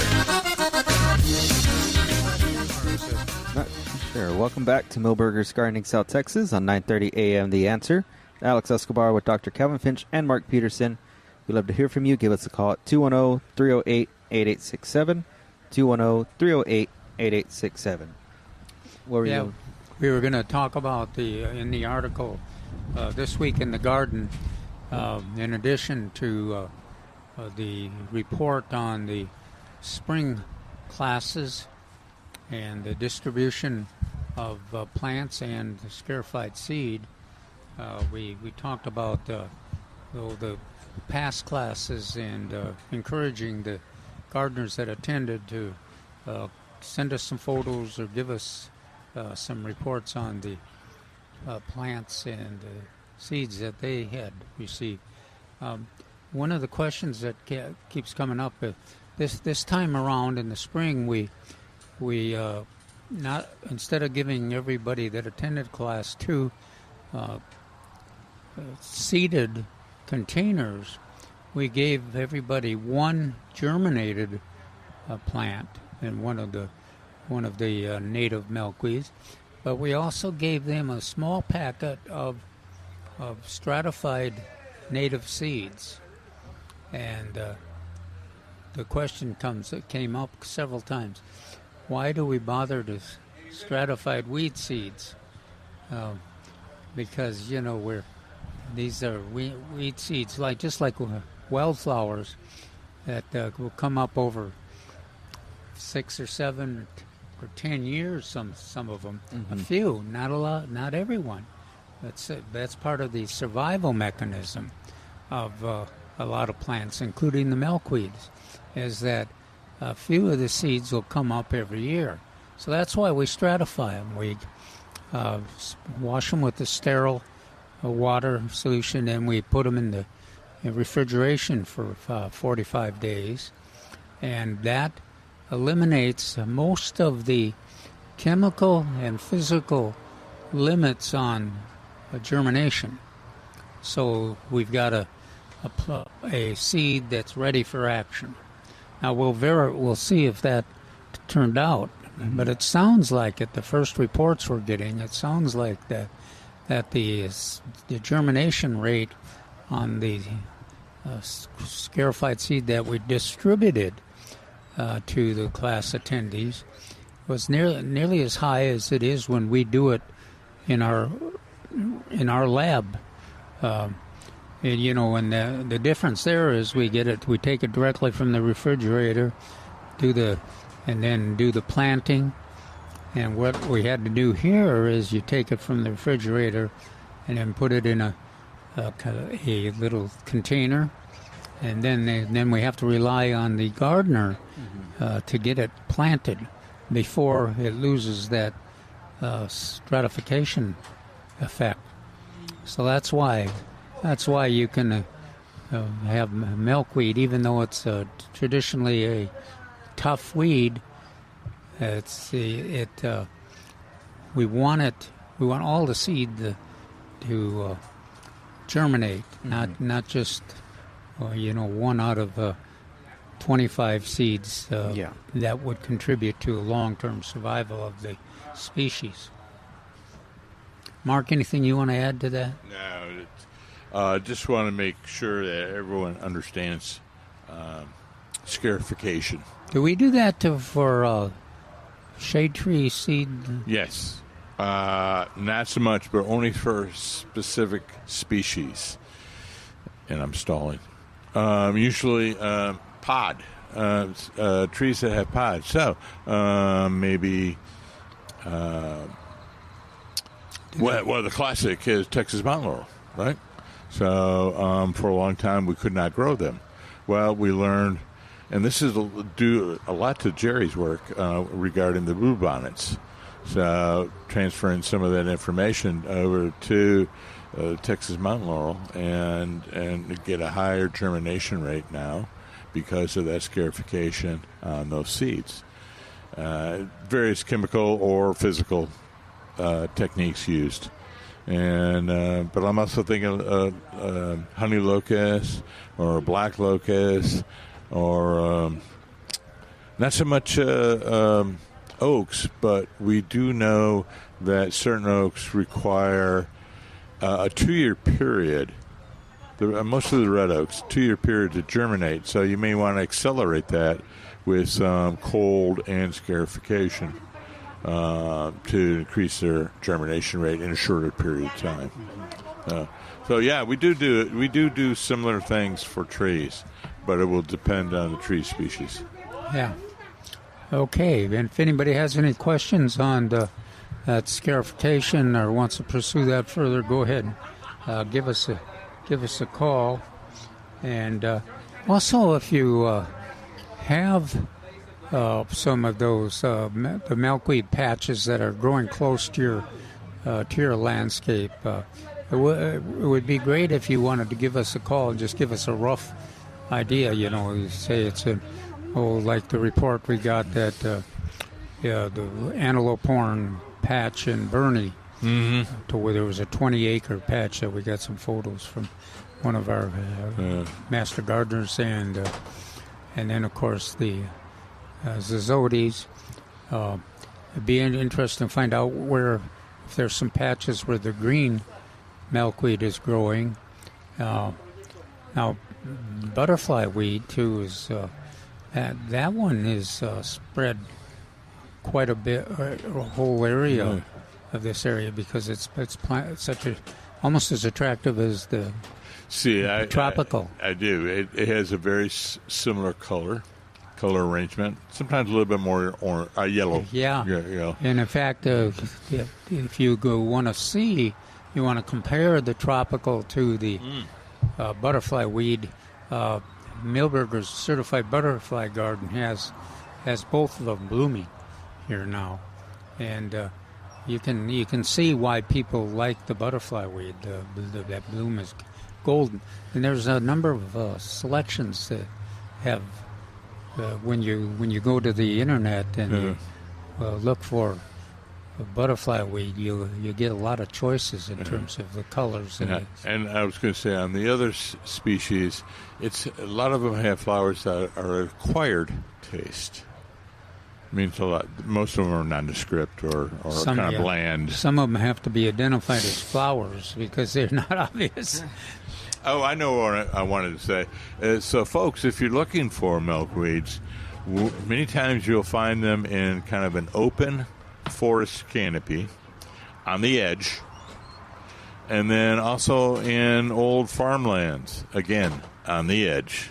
Sure. Welcome back to Milberger's Gardening South Texas on 930 AM The Answer. Alex Escobar with Dr. Calvin Finch and Mark Peterson. We'd love to hear from you. Give us a call at 210-308-8867. 210-308-8867. What were you? We were going to talk about in the article This Week in the Garden, in addition to the report on the spring classes and the distribution of plants and scarified seed. We talked about the past classes and encouraging the gardeners that attended to send us some photos or give us some reports on the plants and seeds that they had received. One of the questions that keeps coming up, this time around in the spring, we not, instead of giving everybody that attended class 2 seeded containers, we gave everybody one germinated plant and one of the native milkweeds, but we also gave them a small packet of stratified native seeds. And the question came up several times: why do we bother to stratified weed seeds? Because these are weed seeds, just like wildflowers that will come up over 6 or 7 or 10 years. Some of them, a few, not a lot, not everyone. That's part of the survival mechanism of a lot of plants, including the milkweeds, is that a few of the seeds will come up every year. So that's why we stratify them. We wash them with the sterile water solution, and we put them in the refrigeration for 45 days. And that eliminates most of the chemical and physical limits on germination. So we've got a seed that's ready for action. Now we'll see if that turned out, but it sounds like it. The first reports we're getting, it sounds like that the germination rate on the scarified seed that we distributed to the class attendees was nearly as high as it is when we do it in our lab. And the difference there is we take it directly from the refrigerator, and then do the planting. And what we had to do here is you take it from the refrigerator and then put it in a little container, and then we have to rely on the gardener to get it planted before it loses that stratification effect. So that's why you can have milkweed, even though it's traditionally a tough weed. We want all the seed to germinate, not just one out of 25 seeds that would contribute to a long-term survival of the species. Mark, anything you want to add to that? No, just want to make sure that everyone understands scarification. Do we do that for shade tree seed? Yes. Not so much, but only for specific species. And I'm stalling. Usually pod. Trees that have pods. So maybe... Well, the classic is Texas mountain laurel, right? So for a long time we could not grow them. Well, we learned, and this is due a lot to Jerry's work regarding the bluebonnets. So transferring some of that information over to Texas mountain laurel and get a higher germination rate now because of that scarification on those seeds. Various chemical or physical techniques used. And but I'm also thinking honey locust or black locust or not so much oaks, but we do know that certain oaks require a 2-year period. Most of the red oaks, 2-year period to germinate. So you may want to accelerate that with some cold and scarification to increase their germination rate in a shorter period of time. So yeah, we do similar things for trees, but it will depend on the tree species. Yeah. Okay, and if anybody has any questions on that scarification or wants to pursue that further, go ahead, give us a call. And also, if you have some of those the milkweed patches that are growing close to your landscape, it would be great if you wanted to give us a call and just give us a rough idea. You say it's like the report we got that the antelope horn patch in Bernie, to where there was a 20-acre patch that we got some photos from one of our master gardeners, and then of course the zizodies. It'd be interesting to find out if there's some patches where the green milkweed is growing. Now, butterfly weed too is. That one is spread quite a bit, a whole area of this area, because it's such almost as attractive as the tropical. I do. It has a very similar color arrangement. Sometimes a little bit more yellow. Yeah. And in fact, if you want to compare the tropical to the butterfly weed. Milberger's Certified Butterfly Garden has both of them blooming here now, and you can see why people like the butterfly weed. That bloom is golden, and there's a number of selections that have when you go to the internet and you look for butterfly weed, you get a lot of choices in terms of the colors. And I was going to say, on the other species, a lot of them have flowers that are acquired taste. Means a lot. Most of them are nondescript or kind of bland. Some of them have to be identified as flowers because they're not obvious. Oh, I know what I wanted to say. So, folks, if you're looking for milkweeds, many times you'll find them in kind of an open forest canopy on the edge, and then also in old farmlands, again, on the edge.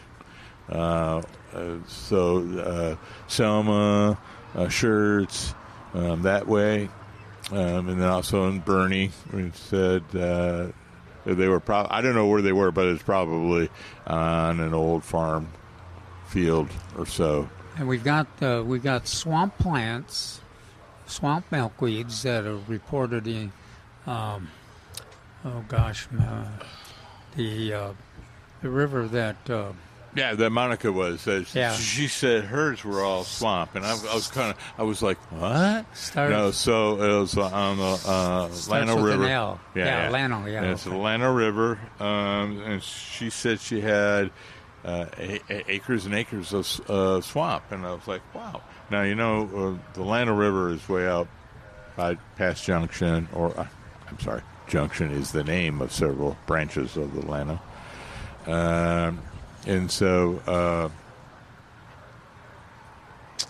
Selma, Shirts, that way, and then also in Bernie, we said they were I don't know where they were, but it's probably on an old farm field or so. And we've got swamp plants, swamp milkweeds that are reported in, the river that. Yeah, that Monica was. She said hers were all swamp, and I was like, what? No, so it was on the Llano River. Llano. Yeah, and it's the Llano River, and she said she had acres and acres of swamp, and I was like, wow. Now the Llano River is way out past Junction, Junction is the name of several branches of the Llano. And so,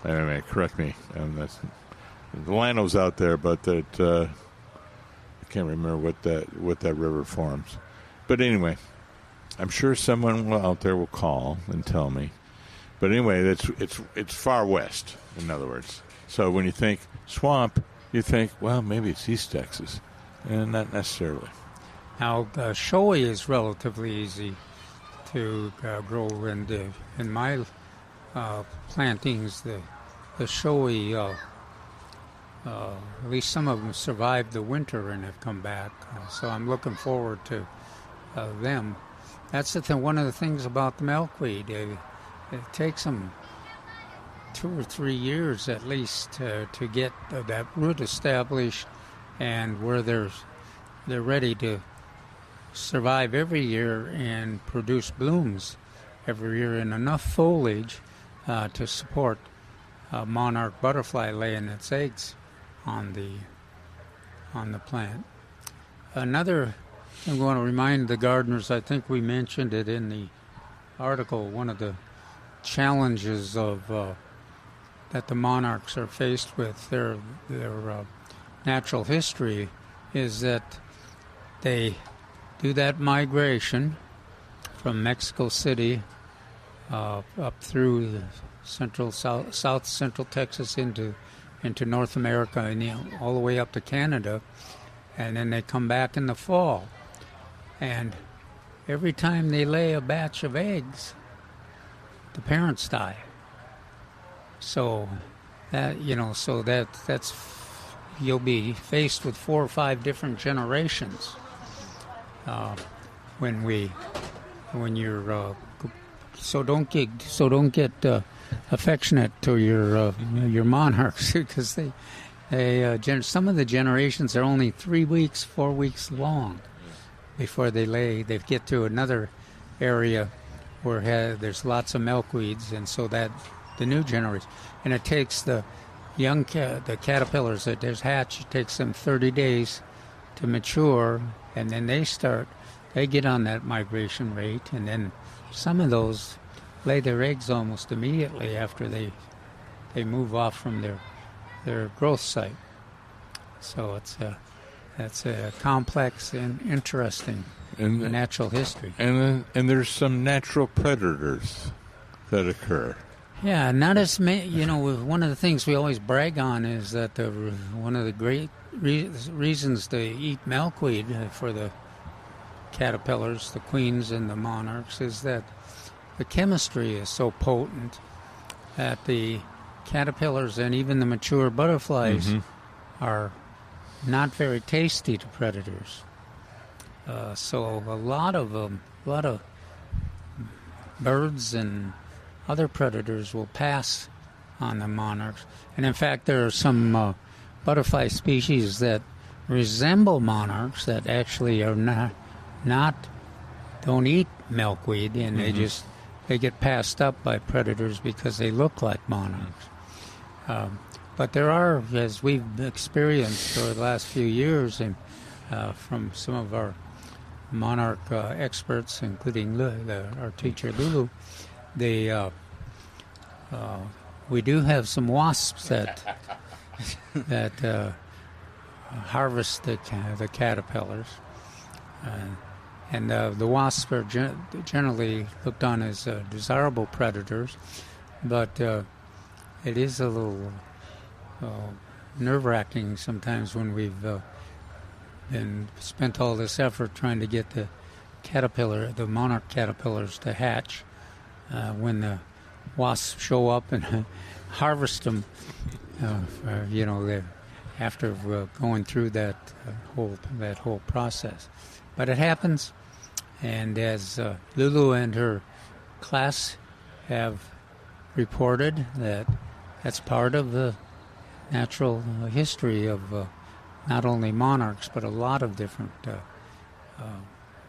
anyway, correct me. The Llano's out there, but I can't remember what that river forms. But anyway, I'm sure someone out there will call and tell me. But anyway, it's far west, in other words. So when you think swamp, you think, well, maybe it's East Texas, and not necessarily. Now, showy is relatively easy to grow in my plantings. The showy at least some of them survived the winter and have come back. So I'm looking forward to them. That's the thing. One of the things about the milkweed, it takes them 2 or 3 years at least to get that root established, and where they're ready to survive every year and produce blooms every year and enough foliage to support a monarch butterfly laying its eggs on the plant. Another thing I want to remind the gardeners, I think we mentioned it in the article, one of the challenges of that the monarchs are faced with their natural history is that they do that migration from Mexico City up through the south central Texas into North America and all the way up to Canada, and then they come back in the fall. And every time they lay a batch of eggs, the parents die. So that's you'll be faced with 4 or 5 different generations when you're so don't get affectionate to your monarchs, because some of the generations are only 3 weeks, 4 weeks long before they get to another area where there's lots of milkweeds, and so that the new generation, and it takes the young the caterpillars that there's hatch, it takes them 30 days to mature, and then they get on that migration rate, and then some of those lay their eggs almost immediately after they move off from their growth site. So that's a complex and interesting natural history. And there's some natural predators that occur. Yeah, not as many. One of the things we always brag on is that one of the great reasons to eat milkweed for the caterpillars, the queens and the monarchs, is that the chemistry is so potent that the caterpillars and even the mature butterflies are not very tasty to predators. So a lot of birds and other predators will pass on the monarchs. And in fact, there are some butterfly species that resemble monarchs that actually are don't eat milkweed, and they get passed up by predators because they look like monarchs. But there are, as we've experienced over the last few years, and from some of our monarch experts, including our teacher Lulu, we do have some wasps that harvest the caterpillars, and the wasps are generally looked on as desirable predators, but it is a little nerve-wracking sometimes when we've spent all this effort trying to get the monarch caterpillars to hatch. When the wasps show up and harvest them, after going through that whole process. But it happens, and as Lulu and her class have reported, that's part of the natural history of not only monarchs but a lot of different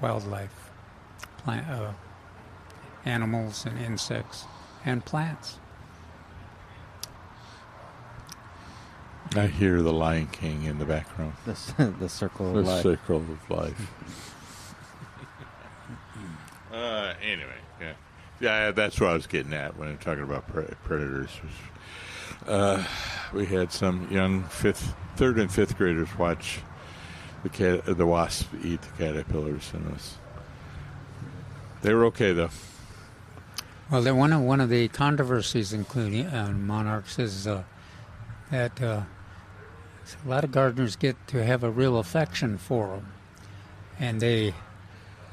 wildlife, animals and insects and plants. I hear the Lion King in the background. The circle of life. The circle of life. Anyway, yeah, that's what I was getting at when I'm talking about predators. We had some young third and fifth graders watch the wasp eat the caterpillars, and they were okay though. Well, one of the controversies, including monarchs, is that a lot of gardeners get to have a real affection for them, and they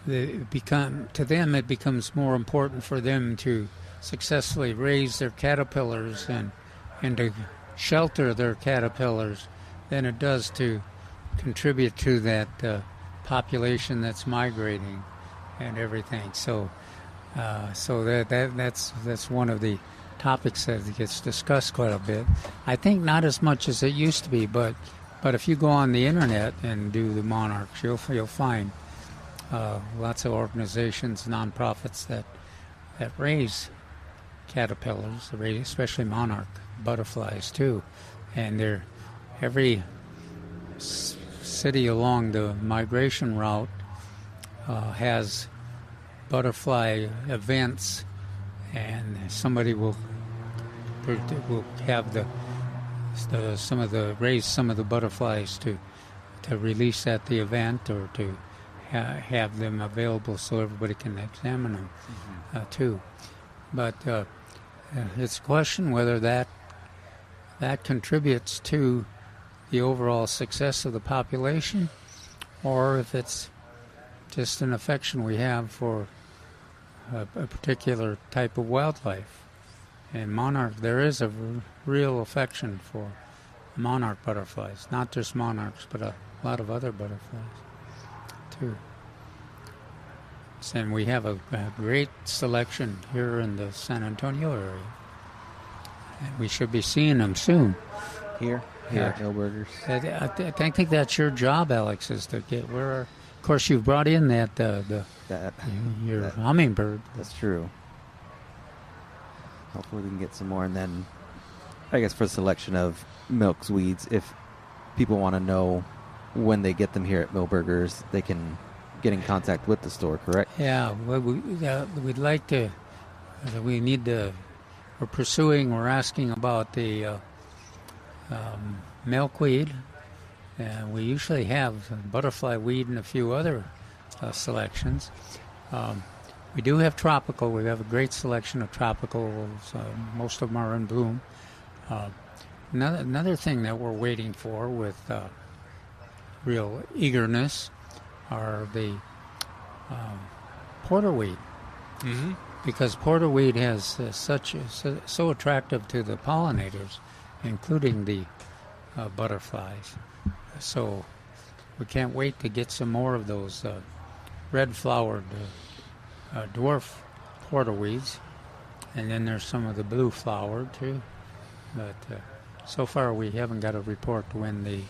it becomes more important for them to successfully raise their caterpillars and to shelter their caterpillars than it does to contribute to that population that's migrating and everything. So that's one of the topics that gets discussed quite a bit. I think not as much as it used to be, but if you go on the internet and do the monarchs, you'll find lots of organizations, nonprofits that raise caterpillars, especially monarch butterflies too, and every city along the migration route has butterfly events, and somebody will have raise some of the butterflies to release at the event, or to have them available so everybody can examine them too. But it's a question whether that contributes to the overall success of the population, or if it's just an affection we have for a particular type of wildlife. And monarch, there is a real affection for monarch butterflies, not just monarchs, but a lot of other butterflies too. And we have a great selection here in the San Antonio area, and we should be seeing them soon. Here at Milberger's. I think that's your job, Alex, is to get where. Of course, you've brought in your hummingbird. That's true. Hopefully, we can get some more, and then I guess for selection of milk's weeds, if people want to know when they get them here at Milberger's, they can get in contact with the store, correct? Yeah, we'd like to. We're asking about the milkweed. We usually have butterfly weed and a few other selections. We do have tropical. We have a great selection of tropicals. Most of them are in bloom. Another thing that we're waiting for with real eagerness are the porterweed, because porterweed has so attractive to the pollinators, including the butterflies. So we can't wait to get some more of those red-flowered dwarf porterweeds, and then there's some of the blue-flowered too. But so far we haven't got a report when we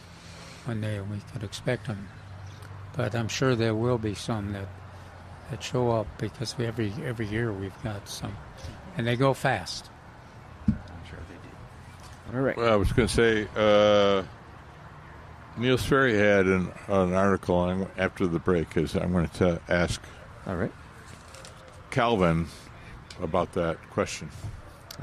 could expect them. But I'm sure there will be some that show up, because every year we've got some, and they go fast. I'm sure they do. All right. Well, I was going to say, Neil Sperry had an article after the break, because I'm going to ask Calvin about that question.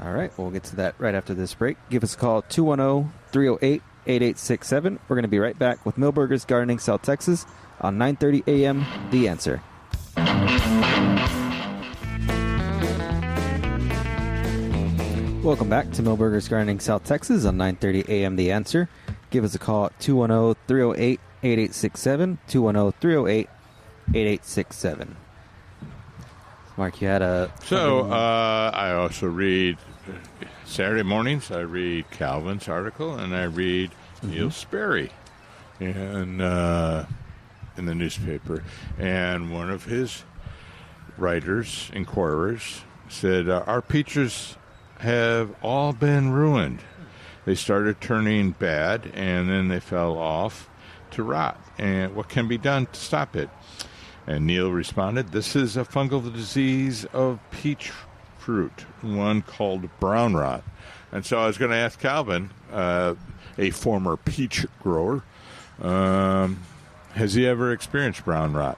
All right. We'll get to that right after this break. Give us a call, 210-308-8867. We're going to be right back with Milberger's Gardening, South Texas, on 9:30 a.m. The Answer. Welcome back to Milberger's Gardening, South Texas, on 9:30 a.m. The Answer. Give us a call at 210-308-8867, 210-308-8867. Mark, you had a... I also read Saturday mornings. I read Calvin's article, and I read Neil Sperry in the newspaper. And one of his writers, inquirers, said, our peaches have all been ruined. They started turning bad, and then they fell off to rot. And what can be done to stop it? And Neil responded, this is a fungal disease of peach fruit, one called brown rot. And so I was going to ask Calvin, a former peach grower, has he ever experienced brown rot?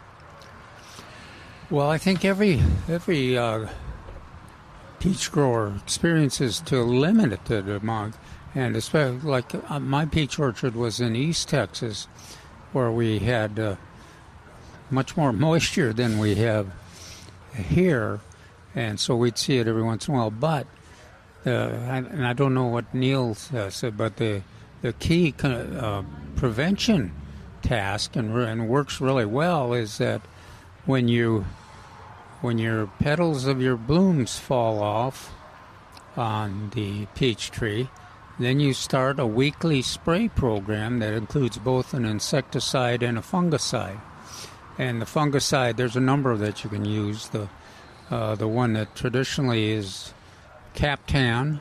Well, I think every peach grower experiences to a limited amount. And especially, like my peach orchard was in East Texas, where we had much more moisture than we have here, and so we'd see it every once in a while. But and I don't know what Neil said, but the key prevention task and works really well is that when your petals of your blooms fall off on the peach tree, then you start a weekly spray program that includes both an insecticide and a fungicide. And the fungicide, there's a number that you can use. The one that traditionally is Captan.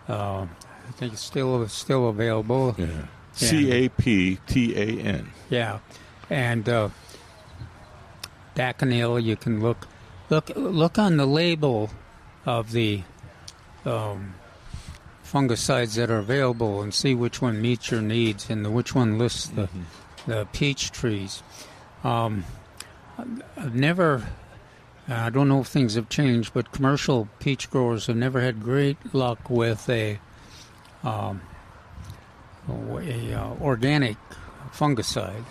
I think it's still available. Yeah. Captan. Yeah, and Daconil. You can look on the label of the fungicides that are available and see which one meets your needs and which one lists the peach trees. I've never. I don't know if things have changed, but commercial peach growers have never had great luck with a organic fungicide.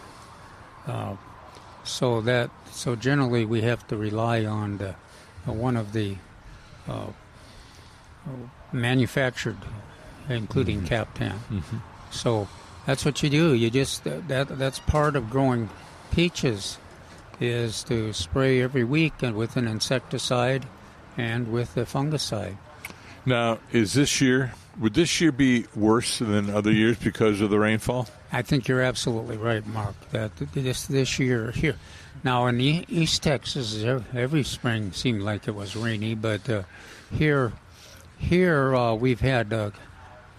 So generally we have to rely on one of the manufactured, including Captan. Mm-hmm. So that's what you do. You just that's part of growing peaches, is to spray every week and with an insecticide and with a fungicide. Now, would this year be worse than other years because of the rainfall? I think you're absolutely right, Mark. That this year here, now in East Texas, every spring seemed like it was rainy, but here we've had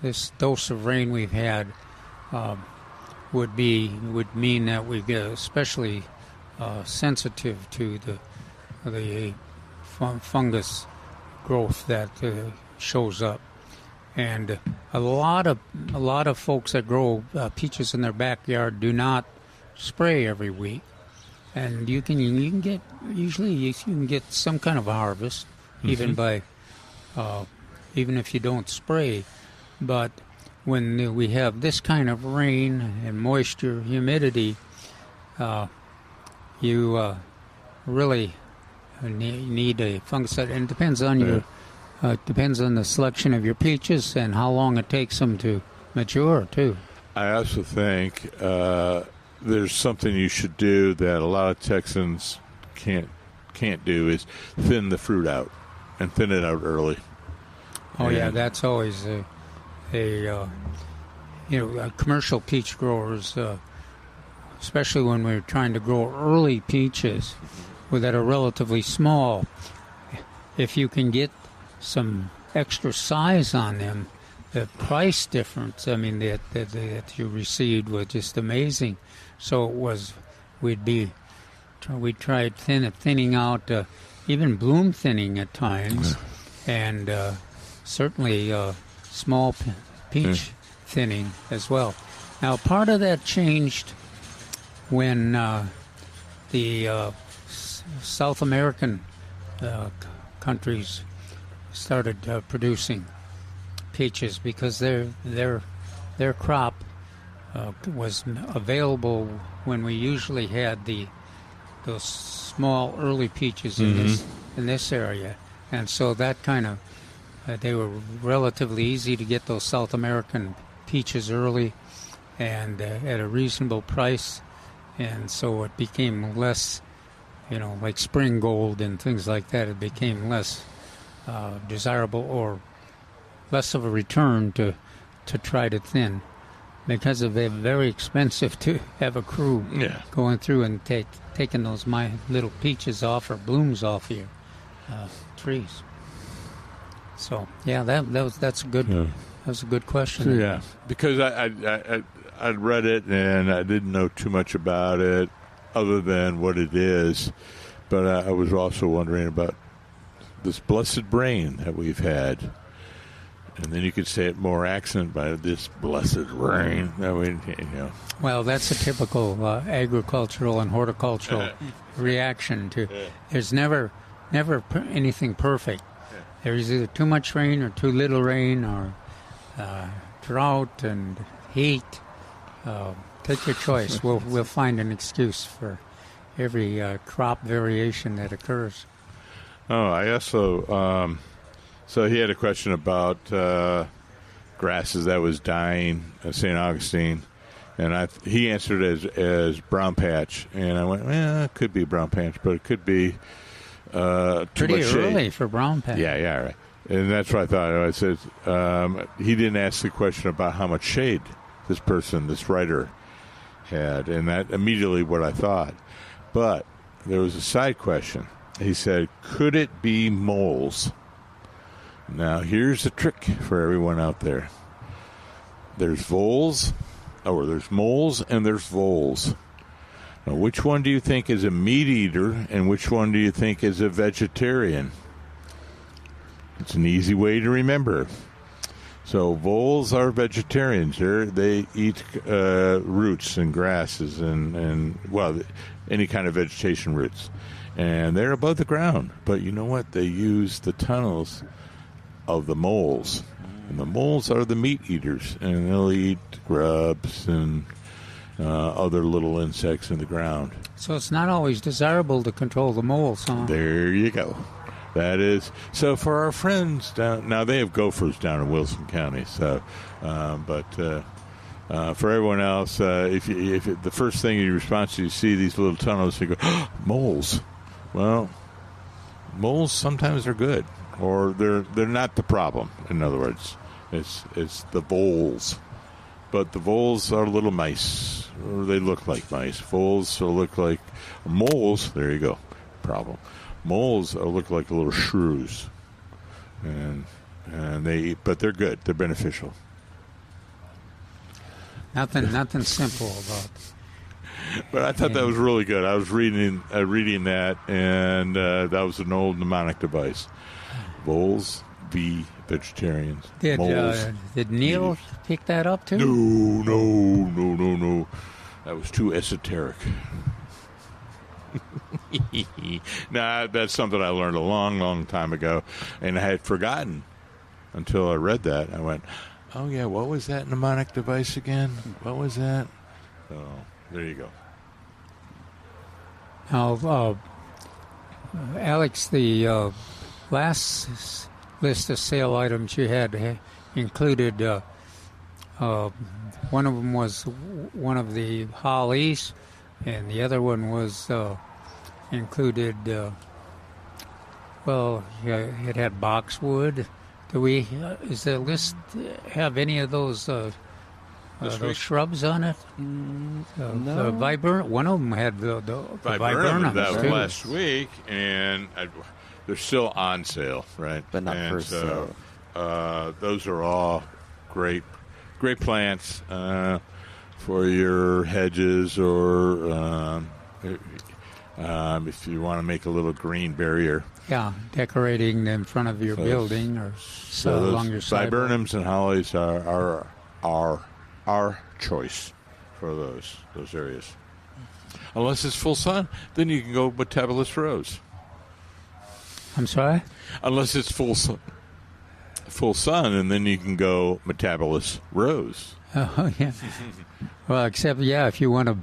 this dose of rain we've had would mean that we get especially sensitive to the fungus growth that shows up. And a lot of folks that grow peaches in their backyard do not spray every week, and you can get some kind of a harvest even if you don't spray. But when we have this kind of rain and moisture, humidity, you really need a fungicide, and it depends on your. It depends on the selection of your peaches and how long it takes them to mature, too. I also think there's something you should do that a lot of Texans can't do, is thin the fruit out and thin it out early. Oh, yeah, that's always commercial peach growers, especially when we're trying to grow early peaches that are relatively small. If you can get some extra size on them, the price difference, that you received was just amazing. So we tried thinning out, even bloom thinning at times, and certainly small peach thinning as well. Now, part of that changed when the South American countries started producing peaches, because their crop was available when we usually had those small early peaches in this area, and so that kind of they were relatively easy to get those South American peaches early and at a reasonable price, and so it became less, like spring gold and things like that. It became less desirable or less of a return to try to thin, because they're very expensive to have a crew going through and taking those my little peaches off or blooms off your trees. So that's a good that was a good question. Yeah, because I'd read it and I didn't know too much about it other than what it is, but I was also wondering about this blessed rain that we've had, and then you could say it more accent by this blessed rain. Well, that's a typical agricultural and horticultural reaction to. There's never anything perfect. There's either too much rain or too little rain, or drought and heat. Take your choice. We'll find an excuse for every crop variation that occurs. Oh, I also, so he had a question about grasses that was dying at St. Augustine, and he answered as brown patch, and I went, it could be brown patch, but it could be pretty early for brown patch. Yeah, right. And that's what I thought. I said he didn't ask the question about how much shade this writer, had, and that immediately what I thought. But there was a side question. He said, could it be moles? Now, here's the trick for everyone out there. There's voles, or there's moles, and there's voles. Now, which one do you think is a meat eater, and which one do you think is a vegetarian? It's an easy way to remember. So voles are vegetarians. They eat roots and grasses and any kind of vegetation roots. And they're above the ground. But you know what? They use the tunnels of the moles. And the moles are the meat eaters. And they'll eat grubs and other little insects in the ground. So it's not always desirable to control the moles, huh? There you go. That is so for our friends down. Now they have gophers down in Wilson County. So, but for everyone else, if the first thing in response to you see these little tunnels, you go oh, moles. Well, moles sometimes are good, or they're not the problem. In other words, it's the voles. But the voles are little mice, or they look like mice. Voles look like moles. There you go. Problem. Moles look like little shrews, and they eat, but they're good. They're beneficial. Nothing simple about. But I thought that was really good. I was reading that, and that was an old mnemonic device. Voles v. vegetarians. Did Neil pick that up too? No. That was too esoteric. Nah, that's something I learned a long, long time ago, and I had forgotten until I read that. I went, oh, yeah, what was that mnemonic device again? What was that? So, there you go. Now, Alex, the last list of sale items you had included, one of them was one of the hollies, and the other one was included, it had boxwood. Is the list have any of those shrubs on it? No. One of them had the viburnum. That was last week, and they're still on sale, right? But not for sale. Those are all great plants for your hedges, or if you want to make a little green barrier. Yeah, decorating in front of your building or along your sidewalk. Viburnums and hollies are our choice for those areas. Unless it's full sun, then you can go Metabolus rose. I'm sorry? Unless it's full sun, and then you can go Metabolus rose. Oh, yeah. Well, except, if you want to,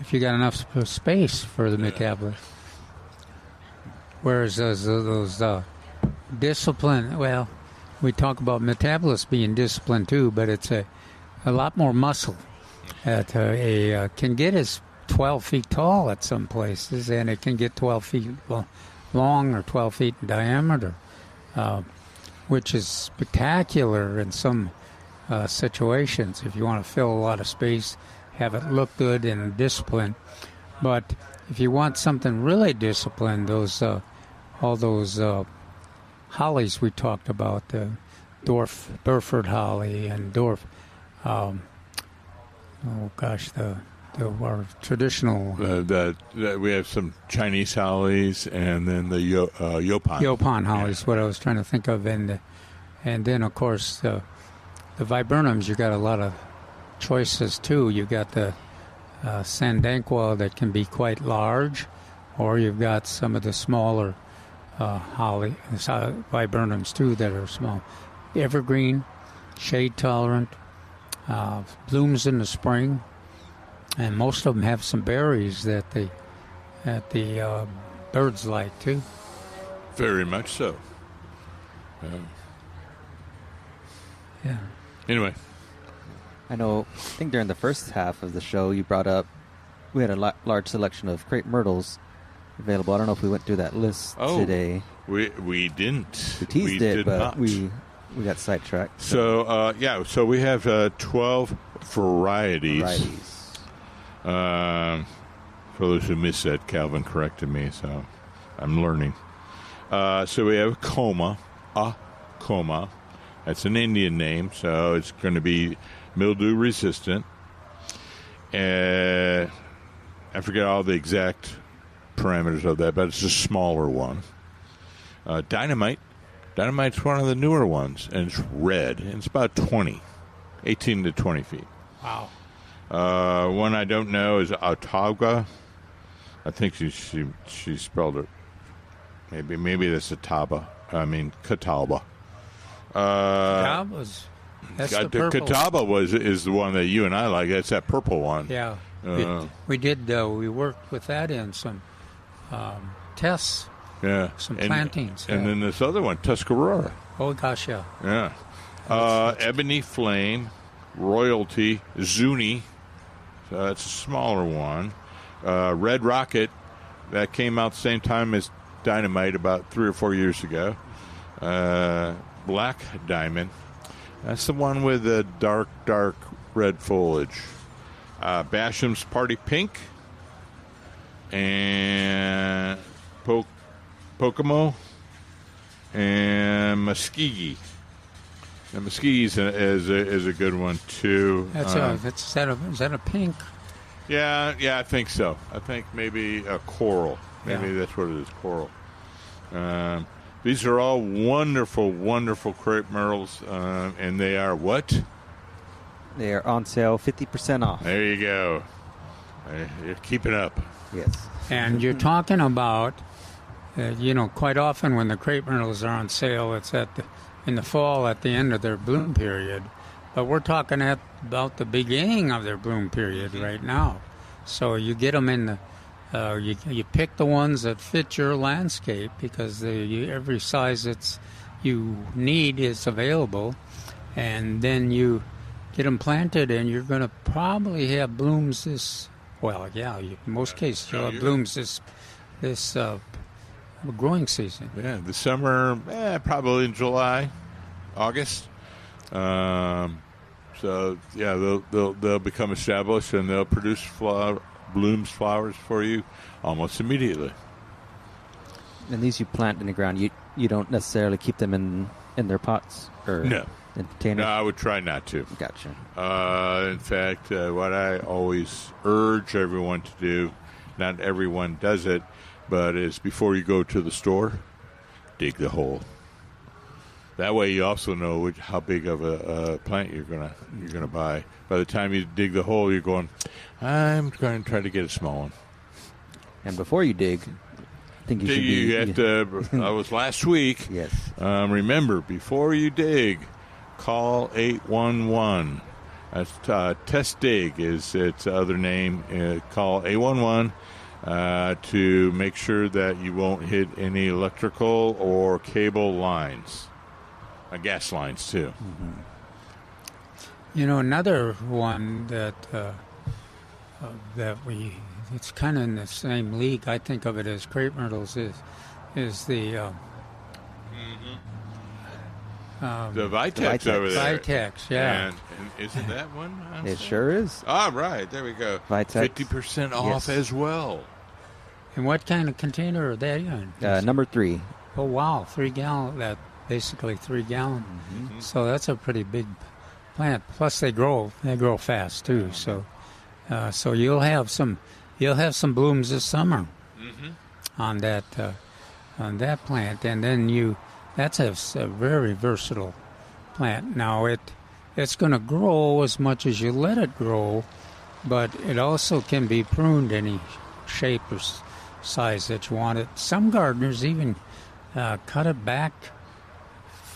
if you got enough space for the Metabolus. Whereas those discipline, well, we talk about Metabolus being disciplined too, but it's a lot more muscle. Can get as 12 feet tall at some places, and it can get 12 feet long or 12 feet in diameter, which is spectacular in some situations. If you want to fill a lot of space, have it look good and disciplined. But if you want something really disciplined, all those hollies we talked about, Burford holly and our traditional. We have some Chinese hollies, and then the Yopan. Yopan holly is what I was trying to think of, and then of course the viburnums. You got a lot of choices too. You got the Sandanqua that can be quite large, or you've got some of the smaller holly viburnums too that are small. Evergreen, shade tolerant, blooms in the spring, and most of them have some berries that the birds like too. Very much so. Yeah. Anyway. I think during the first half of the show you brought up we had a large selection of crepe myrtles, available. I don't know if we went through that list today. We didn't. We teased it, but not. we got sidetracked. So so we have 12 varieties. For those who missed that, Calvin corrected me, so I'm learning. So we have Coma. That's an Indian name, so it's going to be mildew resistant. I forget all the exact parameters of that, but it's a smaller one. Dynamite. Dynamite's one of the newer ones, and it's red. And it's about 18 to 20 feet. Wow. One I don't know is Autauga. I think she spelled it. Maybe that's Catawba. That's the purple. Catawba is the one that you and I like. That's that purple one. Yeah. We worked with that in some tests. Yeah. Some plantings. And then this other one, Tuscarora. Oh, gosh, yeah. Yeah. Ebony Flame, Royalty, Zuni. So that's a smaller one. Red Rocket, that came out the same time as Dynamite about 3 or 4 years ago. Black Diamond. That's the one with the dark red foliage. Basham's Party Pink. And Pocomo. And Muskegee. And Muskegee is a good one, too. Is that a pink? Yeah, I think so. I think maybe a coral. Maybe that's what it is, coral. These are all wonderful, wonderful crepe myrtles, and they are what? They are on sale, 50% off. There you go. You're keeping up. Yes. And you're talking about, quite often when the crepe myrtles are on sale, it's in the fall at the end of their bloom period. But we're talking about the beginning of their bloom period right now. So you get them in you pick the ones that fit your landscape because every size you need is available, and then you get them planted, and you're going to probably have blooms in most cases you'll have blooms this growing season. Yeah, the summer, probably in July, August. So they'll become established, and they'll produce flowers for you almost immediately. And these you plant in the ground. You don't necessarily keep them in their pots or in containers? No, I would try not to. Gotcha. In fact, what I always urge everyone to do, not everyone does it, but is before you go to the store, dig the hole. That way, you also know how big of a plant you're gonna buy. By the time you dig the hole, you're going, I'm going to try to get a small one. And before you dig, I think you should be. That was last week. Yes. Remember, before you dig, call 811. That's Test Dig is its other name. Call 811 to make sure that you won't hit any electrical or cable lines. Gas lines, too. Mm-hmm. Another one that it's kind of in the same league, I think of it as crepe myrtles, is the Vitex over there. Vitex, yeah. And isn't that one? It sure is. All right, there we go. Vitex. 50% off as well. And what kind of container are they in? Number 3. Oh, wow, 3 gallon. That basically 3 gallon. Mm-hmm. So that's a pretty big plant. Plus they grow fast too. So you'll have some blooms this summer on that plant, and then that's a very versatile plant. Now it's going to grow as much as you let it grow, but it also can be pruned any shape or size that you want it. Some gardeners even cut it back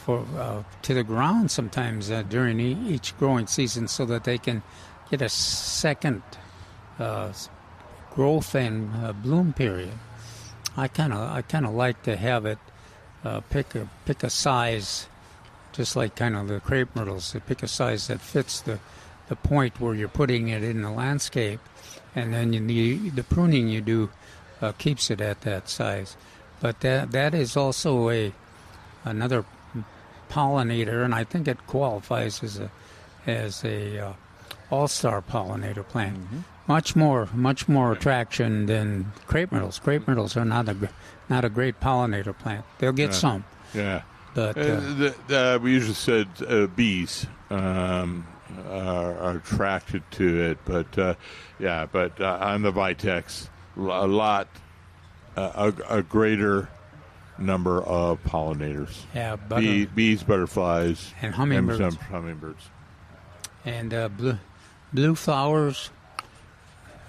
to the ground sometimes during each growing season, so that they can get a second growth and bloom period. I kind of like to have it pick a size, just like kind of the crepe myrtles. Pick a size that fits the point where you're putting it in the landscape, and then the pruning you do keeps it at that size. But that is also another pollinator, and I think it qualifies as a all-star pollinator plant. Mm-hmm. Much more attraction than crepe myrtles. Crepe myrtles are not a great pollinator plant. They'll get some. Yeah. But we usually said bees are attracted to it, but on the Vitex, a greater number of pollinators. Yeah, bees, butterflies, and hummingbirds. And some hummingbirds. And blue flowers.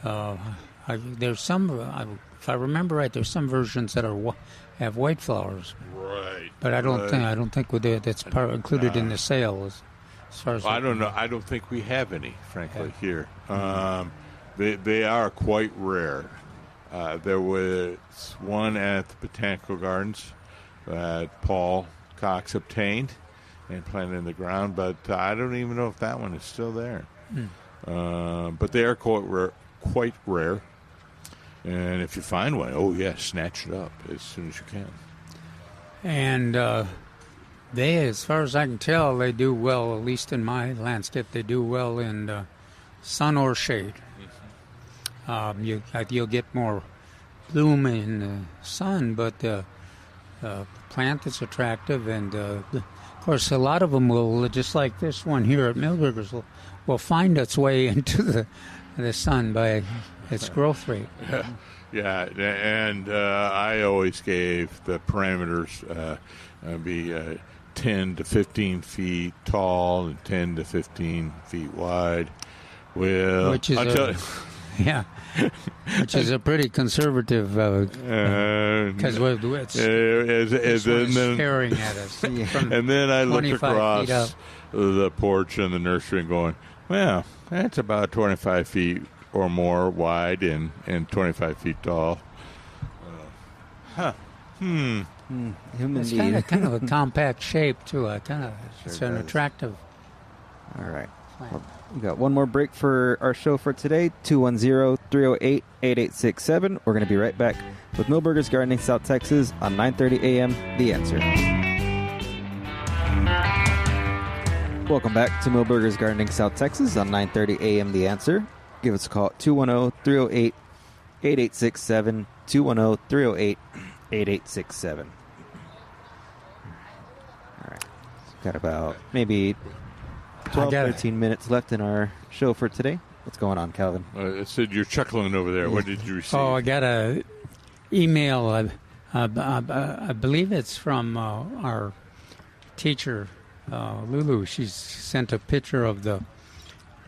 There's some. If I remember right, there's some versions that have white flowers. Right. But I don't think that's included in the sale. As far as I don't know. I don't think we have any, frankly, here. They are quite rare. There was one at the Botanical Gardens that Paul Cox obtained and planted in the ground, but I don't even know if that one is still there. But they are quite rare. And if you find one, snatch it up as soon as you can. And they, as far as I can tell, they do well, at least in my landscape, they do well in sun or shade. You'll get more bloom in the sun, but the plant is attractive, and of course a lot of them will, just like this one here at Milberger's, will find its way into the sun by its growth rate. Yeah, and I always gave the parameters be 10 to 15 feet tall and 10 to 15 feet wide. Well, which is which is a pretty conservative because it's staring at us. And then I looked across the porch and the nursery and going, well, that's about 25 feet or more wide and 25 feet tall. It's kind of a compact shape too. It's an attractive. All right. Well, we got one more break for our show for today. 210-308-8867. We're going to be right back with Milberger's Gardening South Texas on 9:30 a.m. The Answer. Welcome back to Milberger's Gardening South Texas on 9:30 a.m. The Answer. Give us a call at 210-308-8867. 210-308-8867. All right. Got about maybe 13 minutes left in our show for today. What's going on, Calvin? I said you're chuckling over there. What did you receive? Oh, I got an email. I believe it's from our teacher, Lulu. She sent a picture of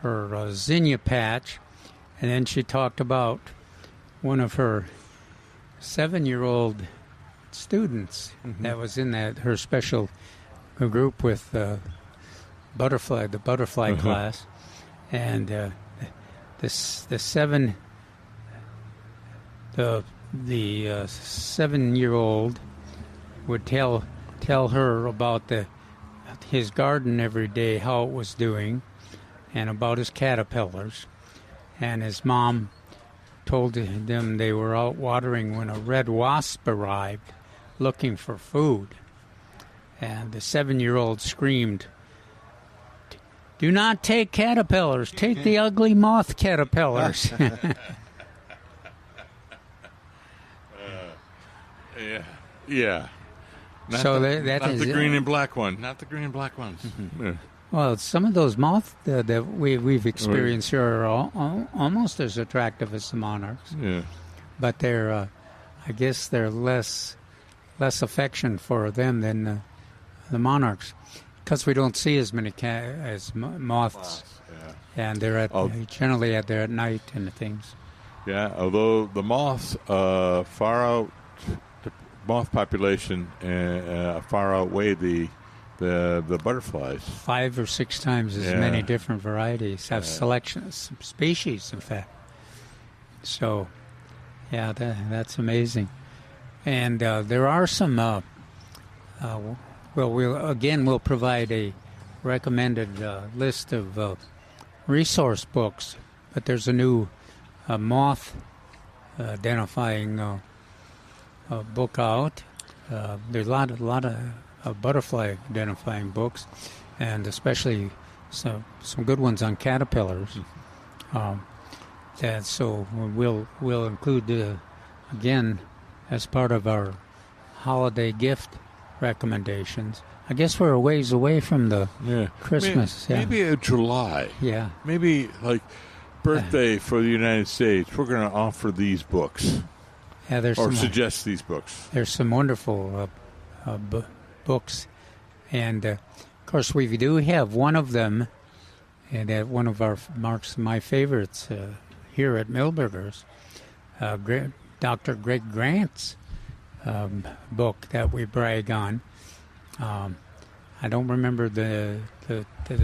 her zinnia patch, and then she talked about one of her 7-year-old students that was in her special group with the butterfly class, and the 7-year-old would tell her about his garden every day, how it was doing, and about his caterpillars. And his mom told them they were out watering when a red wasp arrived looking for food. And the 7-year-old screamed, "Do not take caterpillars. Take the ugly moth caterpillars." Yeah. Not the green and black one. Not the green and black ones. Yeah. Well, some of those moths that we've experienced here are almost as attractive as the monarchs. Yeah. But I guess they're less affection for them than the monarchs, because we don't see as many moths. Yeah. And they're generally at night and things. Yeah, although the moths far out, the moth population far outweigh the butterflies. 5 or 6 times as many different varieties have selections, species, in fact. So, yeah, that's amazing. And there are some. We'll provide a recommended list of resource books, but there's a new moth identifying a book out. There's a lot of butterfly identifying books, and especially some good ones on caterpillars. So we'll include again as part of our holiday gift recommendations. I guess we're a ways away from the Christmas. Maybe a July. Yeah. Maybe like birthday for the United States. We're going to offer these books. Yeah, suggest these books. There's some wonderful books, and of course we do have one of them, and at one of my favorites here at Milberger's, Dr. Greg Grant's book that we brag on. I don't remember the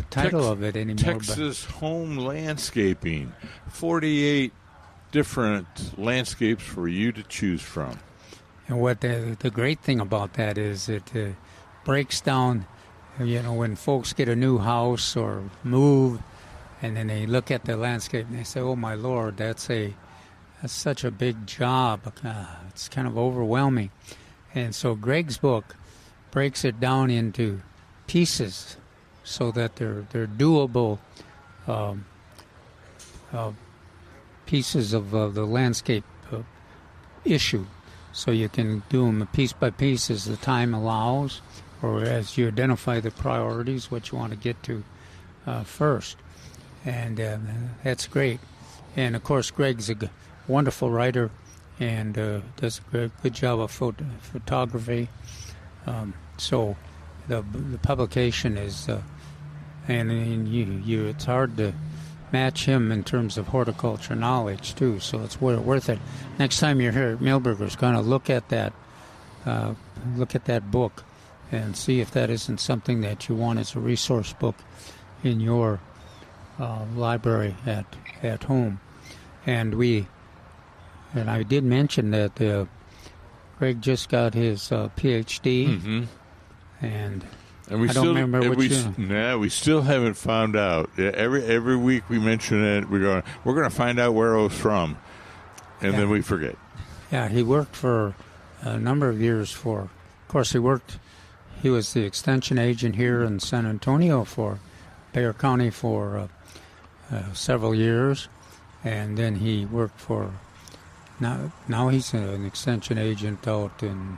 title of it anymore. Texas Home Landscaping, 48 different landscapes for you to choose from. And what the great thing about that is it breaks down, when folks get a new house or move, and then they look at the landscape and they say, "Oh my Lord, that's such a big job. It's kind of overwhelming." And so Greg's book breaks it down into pieces so that they're doable pieces of the landscape issue. So you can do them piece by piece as the time allows, or as you identify the priorities, what you want to get to first. And that's great. And, of course, Greg's a wonderful writer and does a good job of photography. So the publication is, and it's hard to match him in terms of horticulture knowledge too. So it's worth it. Next time you're here at Milberger's, kind of look at that book, and see if that isn't something that you want as a resource book in your library at home. And I did mention that Greg just got his PhD, and we I don't remember we still haven't found out. Every week we mention it. We're going to find out where it was from, and then we forget. Yeah, he worked for a number of years Of course, he was the extension agent here in San Antonio for Bexar County for several years, and then he worked for. Now he's an extension agent out in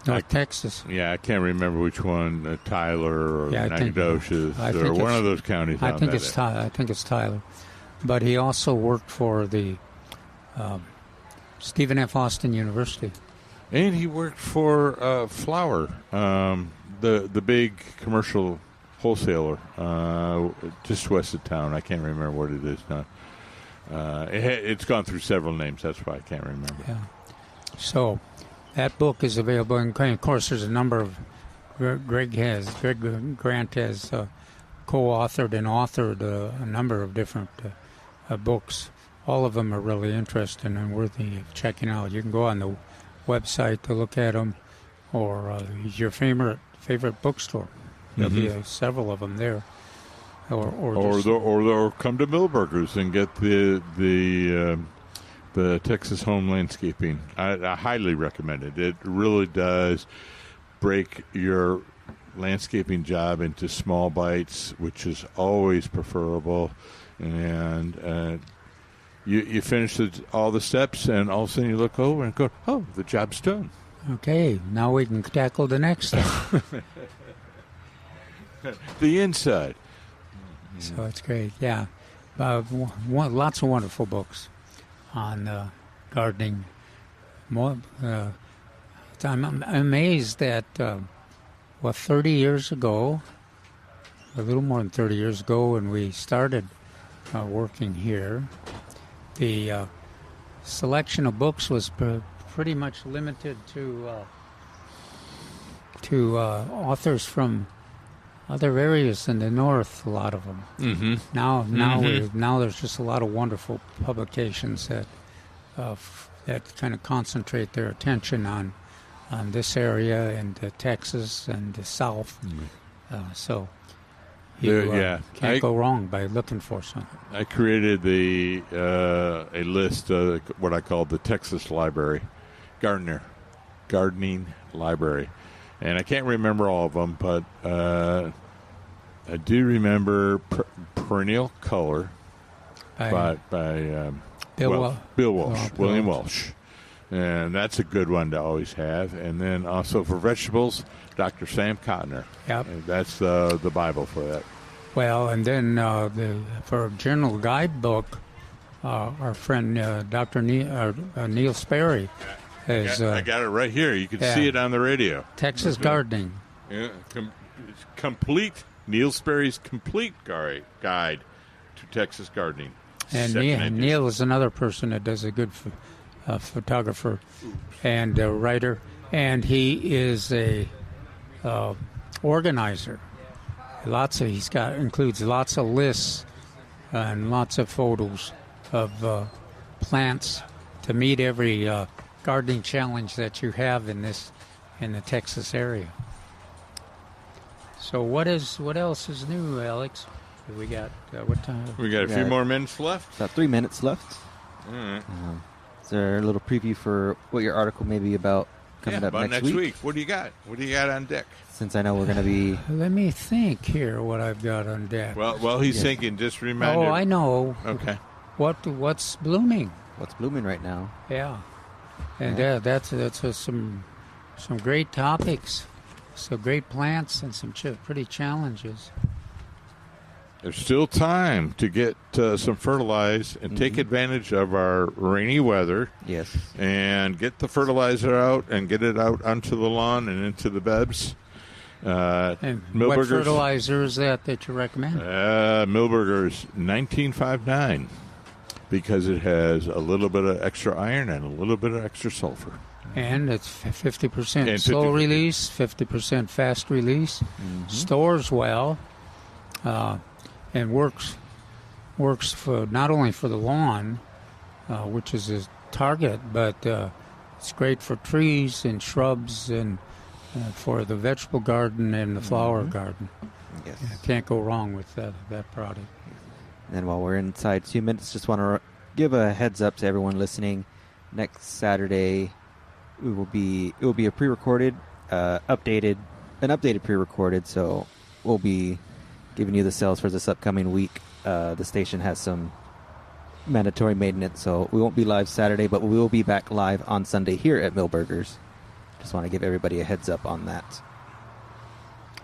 North Texas. Yeah, I can't remember which one, Tyler or Nacogdoches or one of those counties. I think it's Tyler. But he also worked for the Stephen F. Austin University. And he worked for Flower, the big commercial wholesaler just west of town. I can't remember what it is now. It's gone through several names. That's why I can't remember. Yeah. So that book is available. And of course, there's a number of Greg Grant has co-authored and authored a number of different books. All of them are really interesting and worthy of checking out. You can go on the website to look at them, or your favorite bookstore. There'll be several of them there. Or come to Milberger's and get the Texas Home Landscaping. I highly recommend it. It really does break your landscaping job into small bites, which is always preferable. And you finish all the steps, and all of a sudden you look over and go, "Oh, the job's done." Okay, now we can tackle the next step. The inside. So it's great, yeah. Lots of wonderful books on gardening. I'm amazed that, 30 years ago, a little more than 30 years ago, when we started working here, the selection of books was pretty much limited to authors from other areas in the north, a lot of them. Mm-hmm. Now there's just a lot of wonderful publications that kind of concentrate their attention on this area and Texas and the South. Mm-hmm. So Can't go wrong by looking for something. I created a list of what I call the Texas Library, Gardening Library. And I can't remember all of them, but I do remember Perennial Color by Bill Walsh, William Walsh. And that's a good one to always have. And then also for vegetables, Dr. Sam Cotner. Yep. And that's the Bible for that. Well, and then for a general guidebook, our friend Dr. Neil Sperry has... I got it right here. You can see it on the radio. Texas Gardening. Yeah, it's complete. Neil Sperry's complete guide to Texas gardening. And Neil is another person that does a good photographer and a writer, and he is a organizer. Includes lots of lists and lots of photos of plants to meet every gardening challenge that you have in the Texas area. So what else is new, Alex? We got what time? We got a few more minutes left. About 3 minutes left. All right. Is there a little preview for what your article may be about coming up next week? What do you got? What do you got on deck? Since I know we're going to be... Let me think here what I've got on deck. Well, he's thinking, just remind Oh, I know. Okay. What's blooming? What's blooming right now? Yeah. And that's some great topics. So great plants and some pretty challenges. There's still time to get some fertilized and take advantage of our rainy weather. Yes. And get the fertilizer out and get it out onto the lawn and into the beds. And what fertilizer is that you recommend? Milberger's 1959 because it has a little bit of extra iron and a little bit of extra sulfur. And it's 50% slow release, 50% fast release. Stores well. And works for not only for the lawn, which is a target, but it's great for trees and shrubs and for the vegetable garden and the flower garden. Yes. Can't go wrong with that product. And while we're inside 2 minutes, just want to give a heads up to everyone listening. Next Saturday, it will be a pre-recorded, updated pre-recorded. So we'll be giving you the sales for this upcoming week. The station has some mandatory maintenance, so we won't be live Saturday, but we will be back live on Sunday here at Milberger's. Just want to give everybody a heads up on that.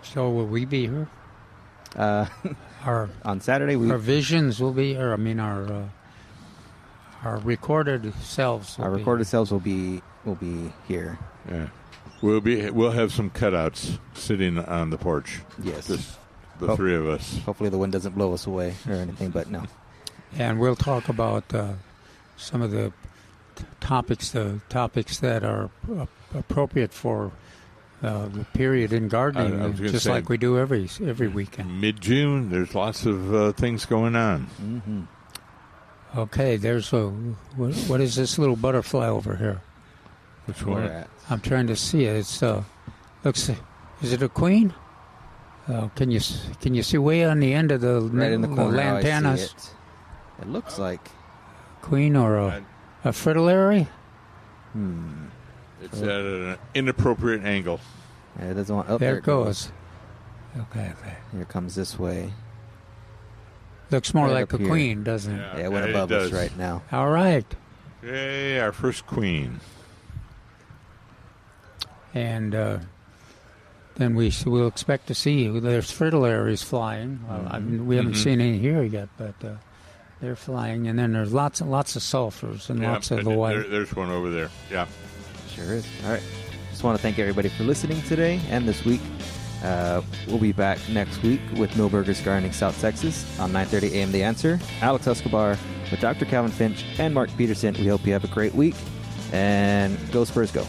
So will we be here? On Saturday, our visions will be, our recorded selves. Recorded selves will be here. Yeah, we'll have some cutouts sitting on the porch. Yes, just the three of us. Hopefully, the wind doesn't blow us away or anything, but no. And we'll talk about some of the topics that are appropriate for the period in gardening, just like we do every weekend. Mid-June, there's lots of things going on. Mm-hmm. Okay, there's what is this little butterfly over here? Which one? I'm trying to see it. It's looks. Is it a queen? Can you see way on the end of the right in the corner? Lantanas? It looks like queen or a fritillary. It's at an inappropriate angle. Yeah, it doesn't want. There it goes. Okay. Here it comes this way. Looks more like a queen, doesn't it? Yeah, it went above us right now. All right. Yay, our first queen. And then we'll expect to see there's fritillaries flying. We haven't seen any here yet, but they're flying. And then there's lots of sulfurs and lots of the white. There's one over there. Yeah. Sure is. All right. Just want to thank everybody for listening today and this week. We'll be back next week with Milberger's Gardening South Texas on 9:30 a.m. The Answer. Alex Escobar with Dr. Calvin Finch and Mark Peterson. We hope you have a great week. And go Spurs, go.